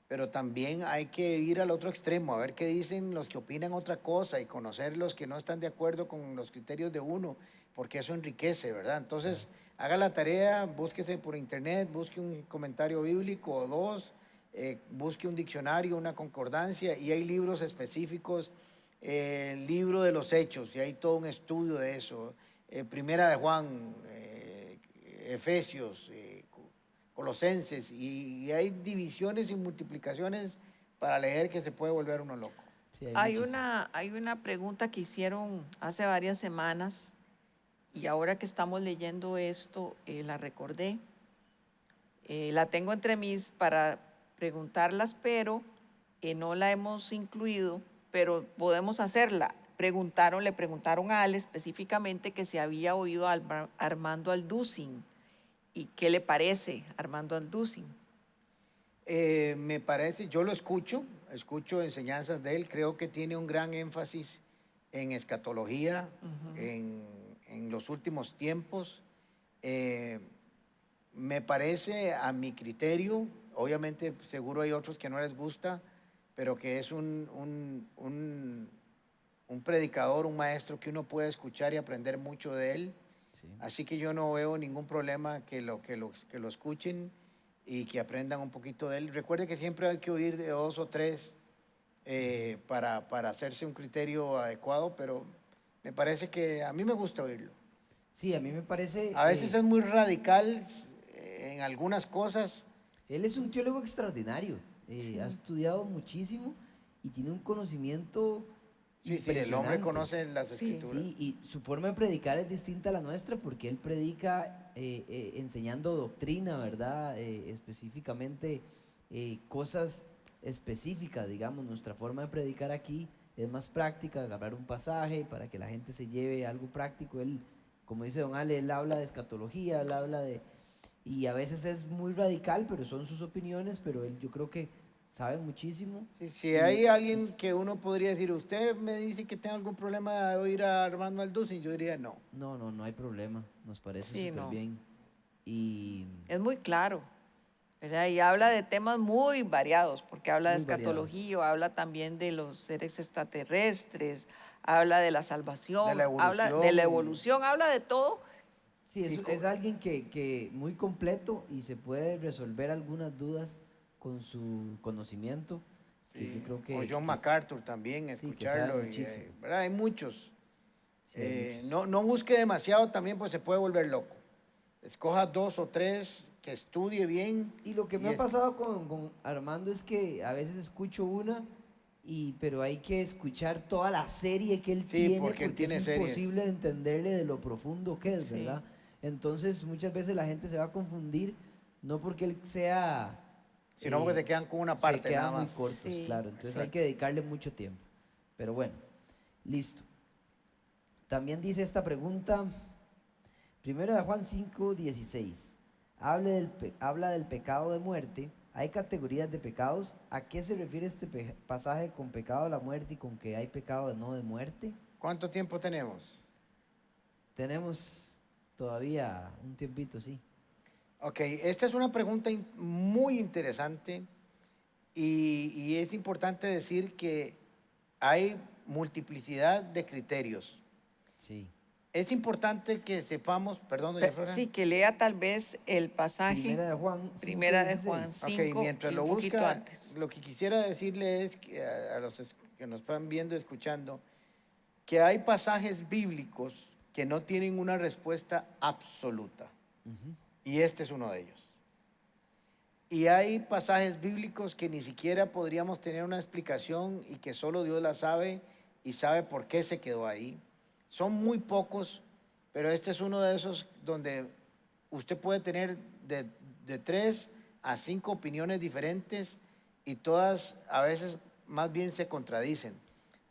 Speaker 3: pero también hay que ir al otro extremo, a ver qué dicen los que opinan otra cosa y conocer los que no están de acuerdo con los criterios de uno, porque eso enriquece, ¿verdad? Entonces, haga la tarea, búsquese por internet, busque un comentario bíblico o 2, busque un diccionario, una concordancia, y hay libros específicos, el libro de los Hechos, y hay todo un estudio de eso, Primera de Juan, Efesios, Colosenses, y hay divisiones y multiplicaciones para leer que se puede volver uno loco.
Speaker 1: Sí,
Speaker 2: Hay
Speaker 1: muchísimo.
Speaker 2: hay una pregunta que hicieron hace varias semanas y ahora que estamos leyendo esto, la recordé. La tengo entre mis para preguntarlas, pero no la hemos incluido, pero podemos hacerla. Le preguntaron a Ale específicamente que se había oído a Armando Alducin y qué le parece Armando Alducin.
Speaker 3: Me parece, yo lo escucho enseñanzas de él, creo que tiene un gran énfasis en escatología, en los últimos tiempos. Me parece, a mi criterio, obviamente seguro hay otros que no les gusta, pero que es un predicador, un maestro que uno puede escuchar y aprender mucho de él.
Speaker 1: Sí.
Speaker 3: Así que yo no veo ningún problema que lo escuchen y que aprendan un poquito de él. Recuerde que siempre hay que oír de 2 o 3 para hacerse un criterio adecuado, pero me parece que a mí me gusta oírlo.
Speaker 1: Sí, a mí me parece...
Speaker 3: A veces es muy radical en algunas cosas.
Speaker 1: Él es un teólogo extraordinario. Ha estudiado muchísimo y tiene un conocimiento
Speaker 3: Sí, el hombre
Speaker 1: impresionante.
Speaker 3: conoce las
Speaker 2: Sí.
Speaker 3: escrituras.
Speaker 1: Sí, y su forma de predicar es distinta a la nuestra porque él predica enseñando doctrina, ¿verdad? Específicamente cosas específicas, digamos. Nuestra forma de predicar aquí es más práctica, agarrar un pasaje para que la gente se lleve algo práctico. Él, como dice don Ale, él habla de escatología, él habla de... Y a veces es muy radical, pero son sus opiniones, pero él yo creo que sabe muchísimo.
Speaker 3: Sí, si hay alguien que uno podría decir, usted me dice que tengo algún problema de oír a Armando Alducin, yo diría no.
Speaker 1: No hay problema, nos parece
Speaker 2: Sí,
Speaker 1: súper
Speaker 2: no.
Speaker 1: bien. Y
Speaker 2: Es muy claro. ¿verdad? Y habla de temas muy variados, porque habla de
Speaker 1: Muy variados.
Speaker 2: escatología, habla también de los seres extraterrestres, habla de la salvación,
Speaker 3: De la
Speaker 2: habla de la
Speaker 3: evolución.
Speaker 2: evolución, habla de todo.
Speaker 1: Sí,
Speaker 3: Y
Speaker 1: es alguien que muy completo y se puede resolver algunas dudas con su conocimiento. Que
Speaker 3: Sí,
Speaker 1: yo creo que,
Speaker 3: o John
Speaker 1: que
Speaker 3: MacArthur también,
Speaker 1: sí, que sabe
Speaker 3: escucharlo.
Speaker 1: muchísimo.
Speaker 3: ¿Verdad? Hay muchos.
Speaker 1: sí, hay muchos.
Speaker 3: No busque demasiado también, pues se puede volver loco. Escoja 2 o 3 que estudie bien.
Speaker 1: Y lo que me
Speaker 3: y
Speaker 1: ha pasado con Armando es que a veces escucho una, pero hay que escuchar toda la serie que él
Speaker 3: Sí,
Speaker 1: tiene
Speaker 3: porque él tiene
Speaker 1: es
Speaker 3: series.
Speaker 1: imposible de entenderle de lo profundo que es,
Speaker 2: Sí.
Speaker 1: ¿verdad? Entonces muchas veces la gente se va a confundir, no porque él sea...
Speaker 3: Sino porque se quedan con una parte
Speaker 1: se quedan
Speaker 3: nada
Speaker 1: muy
Speaker 3: más.
Speaker 1: cortos,
Speaker 2: Sí.
Speaker 1: claro. Entonces hay
Speaker 3: Exacto.
Speaker 1: que dedicarle mucho tiempo. Pero bueno, listo. También dice esta pregunta, 1 Juan 5:16. Habla del pecado de muerte. ¿Hay categorías de pecados? ¿A qué se refiere este pasaje con pecado de la muerte y con que hay pecado de no de muerte?
Speaker 3: ¿Cuánto tiempo tenemos?
Speaker 1: Tenemos todavía un tiempito, sí.
Speaker 3: Ok, esta es una pregunta muy interesante y es importante decir que hay multiplicidad de criterios.
Speaker 1: Sí.
Speaker 3: Es importante que sepamos, perdón, doña Flora.
Speaker 2: Sí, que lea tal vez el pasaje.
Speaker 1: Primera de Juan 5:16.
Speaker 2: Primera de Juan
Speaker 3: Ok,
Speaker 2: 5
Speaker 3: mientras
Speaker 2: y
Speaker 3: lo
Speaker 2: un poquito
Speaker 3: busca,
Speaker 2: antes.
Speaker 3: lo que quisiera decirle es que a los que nos están viendo, escuchando, que hay pasajes bíblicos que no tienen una respuesta absoluta.
Speaker 1: Ujú.
Speaker 3: Y este es uno de ellos. Y hay pasajes bíblicos que ni siquiera podríamos tener una explicación y que solo Dios la sabe y sabe por qué se quedó ahí. Son muy pocos, pero este es uno de esos donde usted puede tener de 3 a 5 opiniones diferentes y todas a veces más bien se contradicen.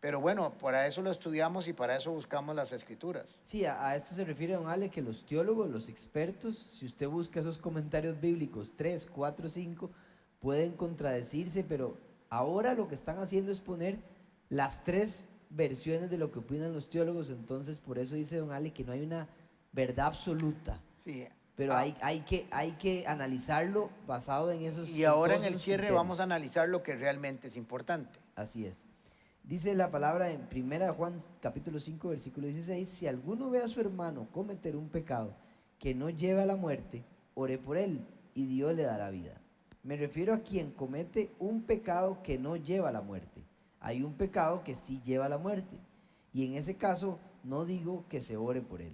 Speaker 3: Pero bueno, para eso lo estudiamos y para eso buscamos las escrituras.
Speaker 1: Sí, a esto se refiere don Ale, que los teólogos, los expertos, si usted busca esos comentarios bíblicos 3, 4, 5, pueden contradecirse, pero ahora lo que están haciendo es poner las 3 versiones de lo que opinan los teólogos, entonces por eso dice don Ale que no hay una verdad absoluta,
Speaker 3: Sí.
Speaker 1: pero hay que analizarlo basado en esos.
Speaker 3: Y ahora en
Speaker 1: todos
Speaker 3: el
Speaker 1: esos
Speaker 3: cierre
Speaker 1: criterios.
Speaker 3: vamos a analizar lo que realmente es importante.
Speaker 1: Así es. Dice la palabra en 1 Juan capítulo 5 versículo 16, si alguno ve a su hermano cometer un pecado que no lleve a la muerte, ore por él y Dios le dará vida. Me refiero a quien comete un pecado que no lleva a la muerte. Hay un pecado que sí lleva a la muerte y en ese caso no digo que se ore por él.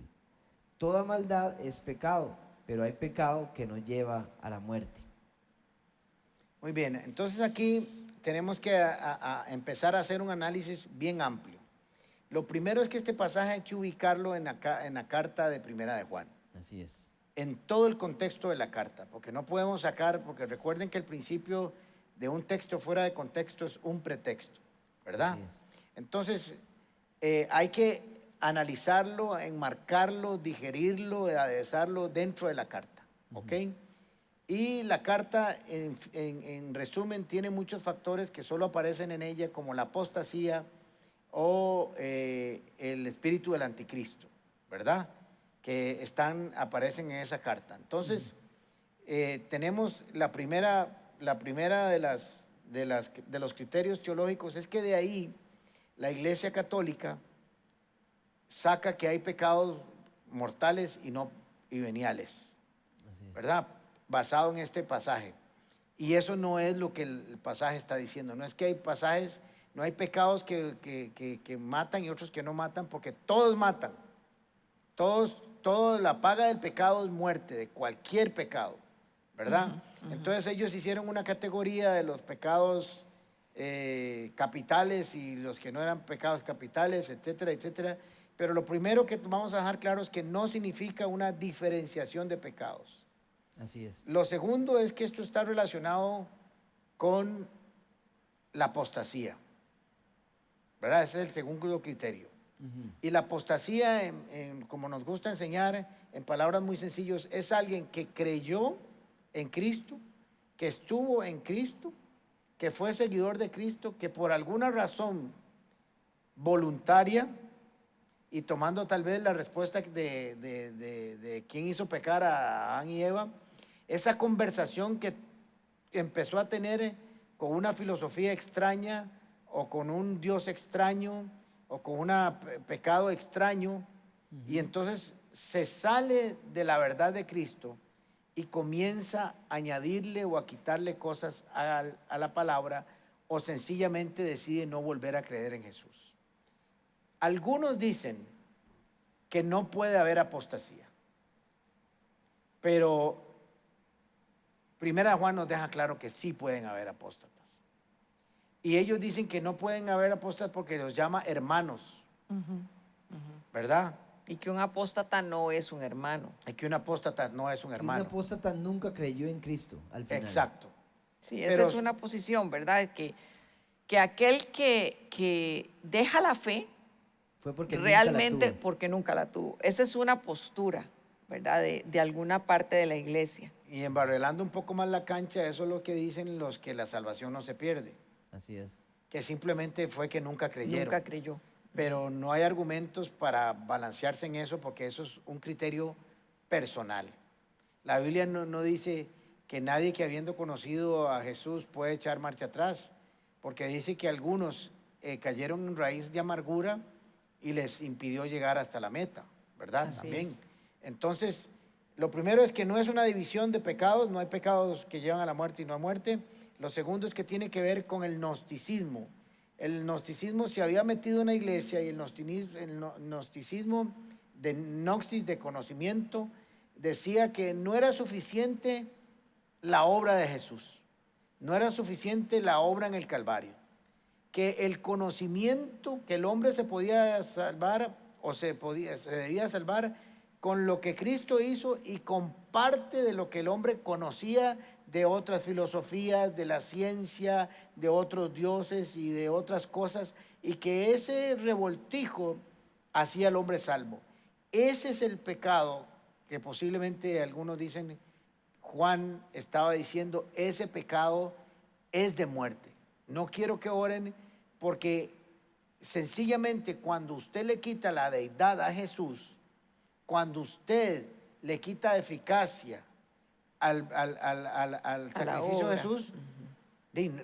Speaker 1: Toda maldad es pecado, pero hay pecado que no lleva a la muerte.
Speaker 3: Muy bien, entonces aquí tenemos que empezar a hacer un análisis bien amplio. Lo primero es que este pasaje hay que ubicarlo en la carta de Primera de Juan,
Speaker 1: Así es.
Speaker 3: en todo el contexto de la carta, porque no podemos sacar, porque recuerden que el principio de un texto fuera de contexto es un pretexto, ¿verdad?
Speaker 1: Así es.
Speaker 3: Entonces, hay que analizarlo, enmarcarlo, digerirlo, adensarlo dentro de la carta, ¿ok? Y la carta, en resumen, tiene muchos factores que solo aparecen en ella, como la apostasía o el espíritu del anticristo, ¿verdad? Que aparecen en esa carta. Entonces, tenemos la primera de los criterios teológicos, es que de ahí la Iglesia Católica saca que hay pecados mortales y veniales,
Speaker 1: Así es.
Speaker 3: ¿verdad? Basado en este pasaje. Y eso no es lo que el pasaje está diciendo. No es que hay pasajes, no hay pecados que matan y otros que no matan, porque todos matan. La paga del pecado es muerte, de cualquier pecado, ¿verdad? Entonces ellos hicieron una categoría de los pecados capitales y los que no eran pecados capitales, etcétera, etcétera. Pero lo primero que vamos a dejar claro es que no significa una diferenciación de pecados.
Speaker 1: Así es.
Speaker 3: Lo segundo es que esto está relacionado con la apostasía, ¿verdad? Ese es el segundo criterio.
Speaker 1: Ujú.
Speaker 3: Y la apostasía, como nos gusta enseñar, en palabras muy sencillas, es alguien que creyó en Cristo, que estuvo en Cristo, que fue seguidor de Cristo, que por alguna razón voluntaria, y tomando tal vez la respuesta de quién hizo pecar a Adán y Eva, esa conversación que empezó a tener con una filosofía extraña o con un Dios extraño o con un pecado extraño, y entonces se sale de la verdad de Cristo y comienza a añadirle o a quitarle cosas a la palabra, o sencillamente decide no volver a creer en Jesús. Algunos dicen que no puede haber apostasía, pero Primera Juan nos deja claro que sí pueden haber apóstatas. Y ellos dicen que no pueden haber apóstatas porque los llama hermanos, ¿verdad?
Speaker 2: Y que un apóstata no es un hermano.
Speaker 3: Y que un apóstata no es un
Speaker 1: Que un
Speaker 3: hermano.
Speaker 1: apóstata nunca creyó en Cristo al final.
Speaker 3: Exacto.
Speaker 2: Sí, esa
Speaker 3: Pero-
Speaker 2: es una posición, ¿verdad? Que aquel que deja la fe
Speaker 1: Fue porque
Speaker 2: realmente
Speaker 1: nunca la tuvo.
Speaker 2: porque nunca la tuvo. Esa es una postura, ¿verdad? De alguna parte de la iglesia.
Speaker 3: Y embarrelando un poco más la cancha, eso es lo que dicen los que la salvación no se pierde,
Speaker 1: Así es.
Speaker 3: que simplemente fue que nunca creyeron.
Speaker 2: Nunca creyó.
Speaker 3: Pero no hay argumentos para balancearse en eso porque eso es un criterio personal. La Biblia no dice que nadie que habiendo conocido a Jesús puede echar marcha atrás, porque dice que algunos cayeron en raíz de amargura y les impidió llegar hasta la meta, ¿verdad?
Speaker 2: Así
Speaker 3: También.
Speaker 2: es.
Speaker 3: Entonces, lo primero es que no es una división de pecados, no hay pecados que llevan a la muerte y no a muerte. Lo segundo es que tiene que ver con el gnosticismo. El gnosticismo se había metido en la iglesia y el gnosticismo de gnosis, de conocimiento, decía que no era suficiente la obra de Jesús, no era suficiente la obra en el Calvario, que el conocimiento, que el hombre se podía salvar o se debía salvar con lo que Cristo hizo y con parte de lo que el hombre conocía de otras filosofías, de la ciencia, de otros dioses y de otras cosas, y que ese revoltijo hacía al hombre salvo. Ese es el pecado que posiblemente algunos dicen, Juan estaba diciendo, ese pecado es de muerte. No quiero que oren porque sencillamente cuando usted le quita la deidad a Jesús, cuando usted le quita eficacia al sacrificio de Jesús,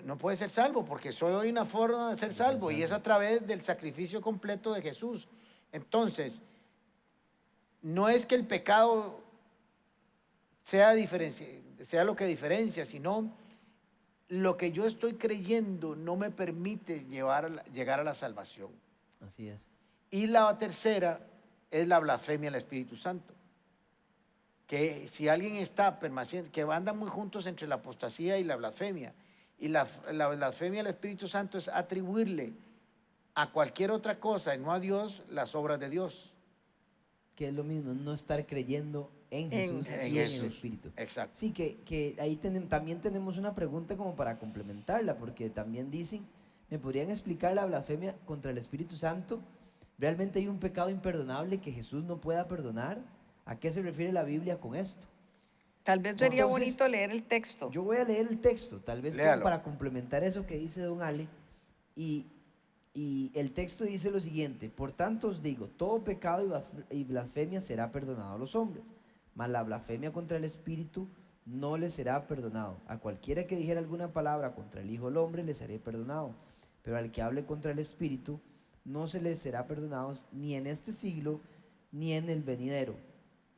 Speaker 3: no puede ser salvo, porque solo hay una forma de ser salvo y es a través del sacrificio completo de Jesús. Entonces, no es que el pecado sea lo que diferencia, sino lo que yo estoy creyendo no me permite llegar a la salvación.
Speaker 1: Así es.
Speaker 3: Y la tercera es la blasfemia al Espíritu Santo. Que si alguien está permaneciendo, que andan muy juntos entre la apostasía y la blasfemia. Y la blasfemia al Espíritu Santo es atribuirle a cualquier otra cosa y no a Dios las obras de Dios.
Speaker 1: Que es lo mismo, no estar creyendo en Jesús
Speaker 3: en
Speaker 1: y en el
Speaker 3: Jesús.
Speaker 1: Espíritu.
Speaker 3: Exacto.
Speaker 1: Sí, que ahí también tenemos una pregunta como para complementarla, porque también dicen, ¿me podrían explicar la blasfemia contra el Espíritu Santo? ¿Realmente hay un pecado imperdonable que Jesús no pueda perdonar? ¿A qué se refiere la Biblia con esto?
Speaker 2: Tal vez sería
Speaker 1: Entonces,
Speaker 2: bonito leer el texto.
Speaker 1: Yo voy a leer el texto, tal vez como
Speaker 3: Léalo.
Speaker 1: para complementar eso que dice don Ale. Y el texto dice lo siguiente: por tanto os digo, todo pecado y blasfemia será perdonado a los hombres, mas la blasfemia contra el Espíritu no le será perdonado. A cualquiera que dijera alguna palabra contra el Hijo del Hombre le será perdonado, pero al que hable contra el Espíritu no se le será perdonado ni en este siglo ni en el venidero.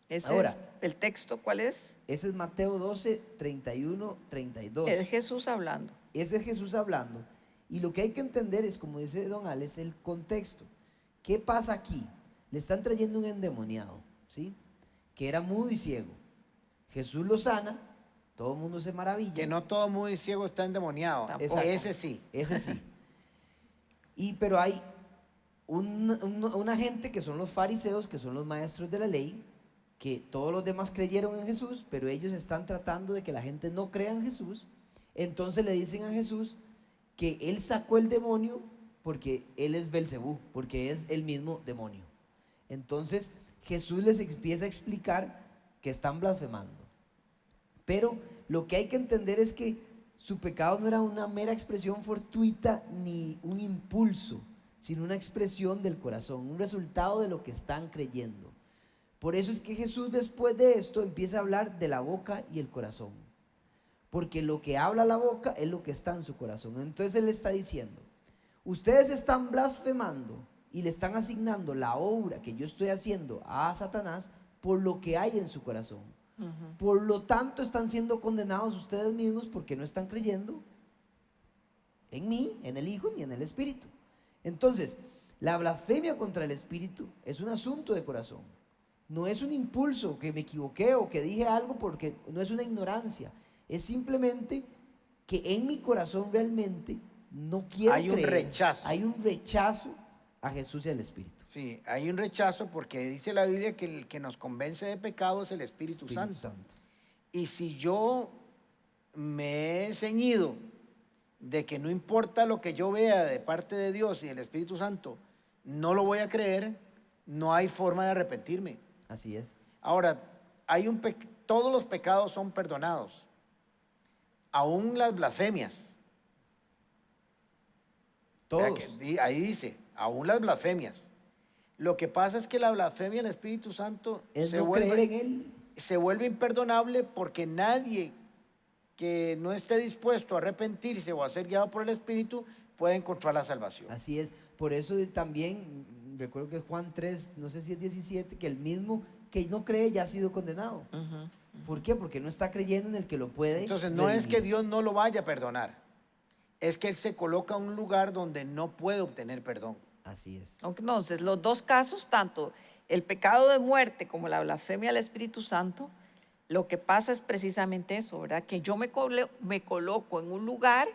Speaker 2: Ese
Speaker 1: Ahora,
Speaker 2: es el texto, ¿cuál es?
Speaker 1: Ese es Mateo 12, 31, 32.
Speaker 2: Es Jesús hablando.
Speaker 1: Ese es Jesús hablando. Y lo que hay que entender es, como dice don Alex, el contexto. ¿Qué pasa aquí? Le están trayendo un endemoniado, ¿sí? Que era mudo y ciego. Jesús lo sana, todo el mundo se maravilla.
Speaker 3: Que no todo muy ciego está endemoniado.
Speaker 2: Tampoco.
Speaker 3: Ese sí.
Speaker 1: Ese sí. Pero hay una gente que son los fariseos, que son los maestros de la ley, que todos los demás creyeron en Jesús, pero ellos están tratando de que la gente no crea en Jesús. Entonces le dicen a Jesús que él sacó el demonio porque él es Belcebú, porque es el mismo demonio. Entonces Jesús les empieza a explicar que están blasfemando. Pero lo que hay que entender es que su pecado no era una mera expresión fortuita ni un impulso, sino una expresión del corazón, un resultado de lo que están creyendo. Por eso es que Jesús después de esto empieza a hablar de la boca y el corazón. porque lo que habla la boca es lo que está en su corazón. Entonces él está diciendo, ustedes están blasfemando y le están asignando la obra que yo estoy haciendo a Satanás por lo que hay en su corazón. Por lo tanto, están siendo condenados ustedes mismos porque no están creyendo en mí, en el Hijo, ni en el Espíritu. Entonces, la blasfemia contra el Espíritu es un asunto de corazón. No es un impulso que me equivoqué o que dije algo, porque no es una ignorancia. Es simplemente que en mi corazón realmente no quiero
Speaker 3: Hay un
Speaker 1: creer.
Speaker 3: rechazo.
Speaker 1: Hay un rechazo a Jesús y al Espíritu.
Speaker 3: Sí, hay un rechazo porque dice la Biblia que el que nos convence de pecado es el Espíritu Santo. Y si yo me he ceñido de que no importa lo que yo vea de parte de Dios y del Espíritu Santo, no lo voy a creer, no hay forma de arrepentirme.
Speaker 1: Así es.
Speaker 3: Ahora, todos los pecados son perdonados, aún las blasfemias. Vea
Speaker 1: Todos.
Speaker 3: que ahí dice, aún las blasfemias. Lo que pasa es que la blasfemia del Espíritu Santo
Speaker 1: Es no creer en Él.
Speaker 3: se vuelve imperdonable porque nadie que no esté dispuesto a arrepentirse o a ser guiado por el Espíritu puede encontrar la salvación.
Speaker 1: Así es. Por eso también, recuerdo que Juan 3, no sé si es 17, que el mismo que no cree ya ha sido condenado. ¿Por qué? Porque no está creyendo en el que lo puede.
Speaker 3: Entonces no es que
Speaker 1: redimir.
Speaker 3: Dios no lo vaya a perdonar, es que Él se coloca en un lugar donde no puede obtener perdón.
Speaker 1: Así es.
Speaker 2: Entonces, los dos casos, tanto el pecado de muerte como la blasfemia al Espíritu Santo, lo que pasa es precisamente eso, ¿verdad? Que yo me coloco en un lugar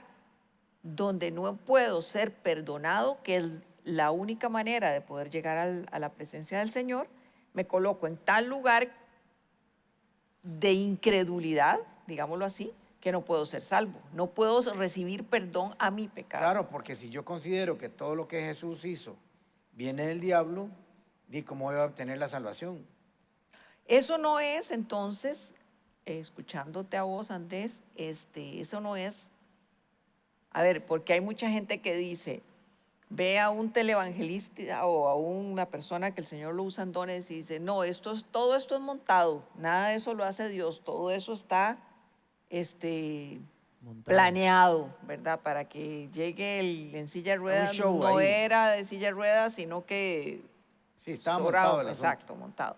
Speaker 2: donde no puedo ser perdonado, que es la única manera de poder llegar a la presencia del Señor. Me coloco en tal lugar de incredulidad, digámoslo así, que no puedo ser salvo, no puedo recibir perdón a mi pecado.
Speaker 3: Claro, porque si yo considero que todo lo que Jesús hizo viene del diablo, ¿y cómo voy a obtener la salvación?
Speaker 2: Eso no es, entonces, escuchándote a vos, Andrés, eso no es, a ver, porque hay mucha gente que dice, ve a un televangelista o a una persona que el Señor lo usa en dones y dice, no, todo esto es montado, nada de eso lo hace Dios, todo eso está
Speaker 1: Montado.
Speaker 2: planeado, ¿verdad? Para que llegue el en silla de ruedas,
Speaker 3: show
Speaker 2: no
Speaker 3: ahí.
Speaker 2: era de silla de ruedas, sino que
Speaker 3: Sí, estaba
Speaker 2: sobrado,
Speaker 3: montado el asunto.
Speaker 2: exacto, montado.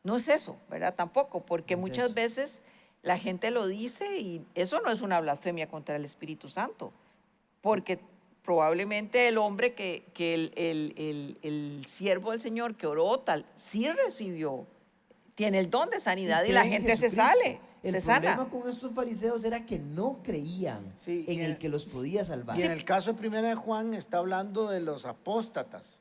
Speaker 2: No es eso, ¿verdad? Tampoco, porque
Speaker 1: No es
Speaker 2: muchas
Speaker 1: eso.
Speaker 2: veces la gente lo dice y eso no es una blasfemia contra el Espíritu Santo, porque probablemente el hombre el siervo del Señor que oró tal, sí recibió, tiene el don de sanidad y la
Speaker 1: creen en
Speaker 2: gente se
Speaker 1: Jesucristo.
Speaker 2: sale,
Speaker 1: El
Speaker 2: se
Speaker 1: problema
Speaker 2: sana.
Speaker 1: con estos fariseos era que no creían
Speaker 3: Sí,
Speaker 1: en el que los podía salvar.
Speaker 3: Y en el caso de Primera de Juan está hablando de los apóstatas,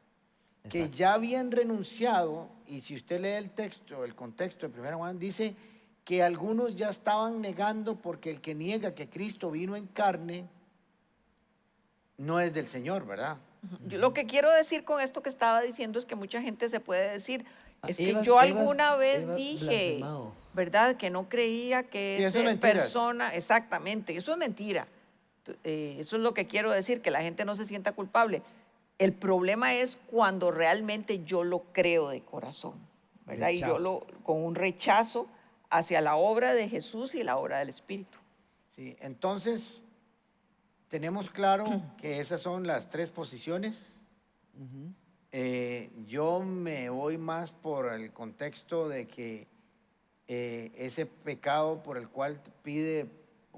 Speaker 3: que
Speaker 1: Exacto.
Speaker 3: ya habían renunciado, y si usted lee el texto, el contexto de Primera de Juan, dice que algunos ya estaban negando porque el que niega que Cristo vino en carne no es del Señor, ¿verdad?
Speaker 2: Yo lo que quiero decir con esto que estaba diciendo es que mucha gente se puede decir, es que
Speaker 1: Eva-
Speaker 2: yo
Speaker 1: Eva-
Speaker 2: alguna vez
Speaker 1: Eva
Speaker 2: dije,
Speaker 1: blasfemado.
Speaker 2: ¿verdad? Que no creía que
Speaker 3: Sí, eso es
Speaker 2: esa
Speaker 3: mentira.
Speaker 2: persona, exactamente, eso es mentira. Eso es lo que quiero decir, que la gente no se sienta culpable. El problema es cuando realmente yo lo creo de corazón, ¿verdad? Y
Speaker 1: Rechazo.
Speaker 2: con un rechazo hacia la obra de Jesús y la obra del Espíritu.
Speaker 3: Sí, entonces tenemos claro que esas son las tres posiciones.
Speaker 1: Ujú.
Speaker 3: Yo me voy más por el contexto de que ese pecado por el cual pide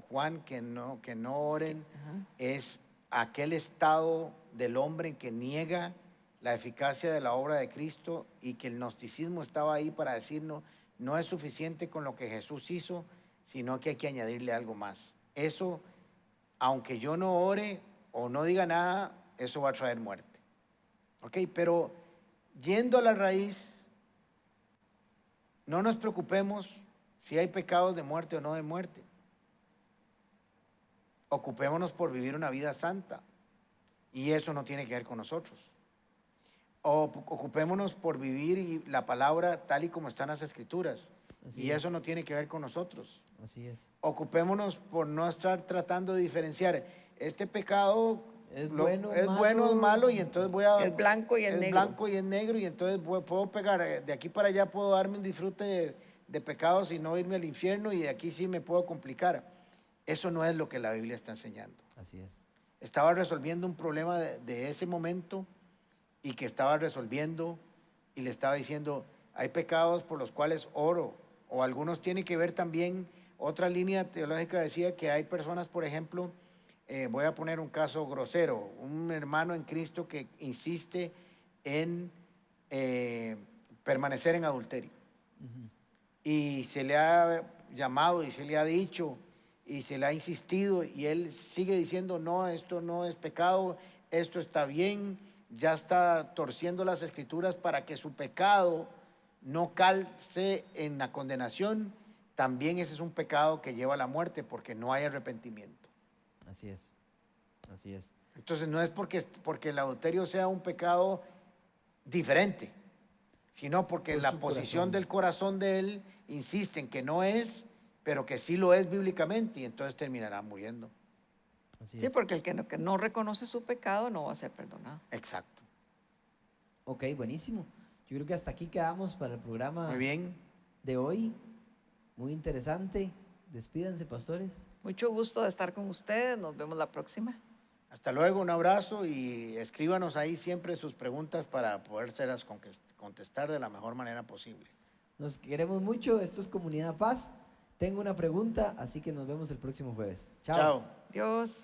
Speaker 3: Juan que no oren
Speaker 2: Ajá.
Speaker 3: es aquel estado del hombre en que niega la eficacia de la obra de Cristo y que el gnosticismo estaba ahí para decirnos no es suficiente con lo que Jesús hizo, sino que hay que añadirle algo más. Eso, aunque yo no ore o no diga nada, eso va a traer muerte. ¿Ok? Pero yendo a la raíz, no nos preocupemos si hay pecados de muerte o no de muerte. Ocupémonos por vivir una vida santa. Y eso no tiene que ver con nosotros. Ocupémonos por vivir la palabra tal y como están las escrituras.
Speaker 1: Así
Speaker 3: Y
Speaker 1: es.
Speaker 3: eso no tiene que ver con nosotros.
Speaker 1: Así es.
Speaker 3: Ocupémonos por no estar tratando de diferenciar. Este pecado
Speaker 1: Es bueno,
Speaker 3: es bueno, es malo, y entonces voy a...
Speaker 2: Es blanco y es negro.
Speaker 3: blanco y es negro, y entonces puedo pegar, de aquí para allá puedo darme un disfrute de pecados y no irme al infierno, y de aquí sí me puedo complicar. Eso no es lo que la Biblia está enseñando.
Speaker 1: Así es.
Speaker 3: Estaba resolviendo un problema de ese momento y que estaba resolviendo y le estaba diciendo, hay pecados por los cuales oro, o algunos tienen que ver también, otra línea teológica decía que hay personas, por ejemplo, voy a poner un caso grosero, un hermano en Cristo que insiste en permanecer en adulterio.
Speaker 1: Ujú.
Speaker 3: Y se le ha llamado y se le ha dicho y se le ha insistido y él sigue diciendo, no, esto no es pecado, esto está bien, ya está torciendo las escrituras para que su pecado no calce en la condenación. También ese es un pecado que lleva a la muerte porque no hay arrepentimiento.
Speaker 1: Así es. Así es.
Speaker 3: Entonces no es porque el adulterio sea un pecado diferente, sino porque
Speaker 1: Por
Speaker 3: la
Speaker 1: su
Speaker 3: posición
Speaker 1: corazón.
Speaker 3: del corazón de él insiste en que no es, pero que sí lo es bíblicamente y entonces terminará muriendo.
Speaker 1: Así
Speaker 2: Sí,
Speaker 1: es.
Speaker 2: porque el que no reconoce su pecado no va a ser perdonado.
Speaker 3: Exacto.
Speaker 1: Ok, buenísimo. Yo creo que hasta aquí quedamos para el programa
Speaker 3: Muy bien.
Speaker 1: de hoy. Muy interesante. Despídanse, pastores.
Speaker 2: Mucho gusto de estar con ustedes. Nos vemos la próxima.
Speaker 3: Hasta luego, un abrazo y escríbanos ahí siempre sus preguntas para podérselas contestar de la mejor manera posible.
Speaker 1: Nos queremos mucho. Esto es Comunidad Paz. Tengo una pregunta, así que nos vemos el próximo jueves. Chao.
Speaker 3: Chao.
Speaker 2: Dios.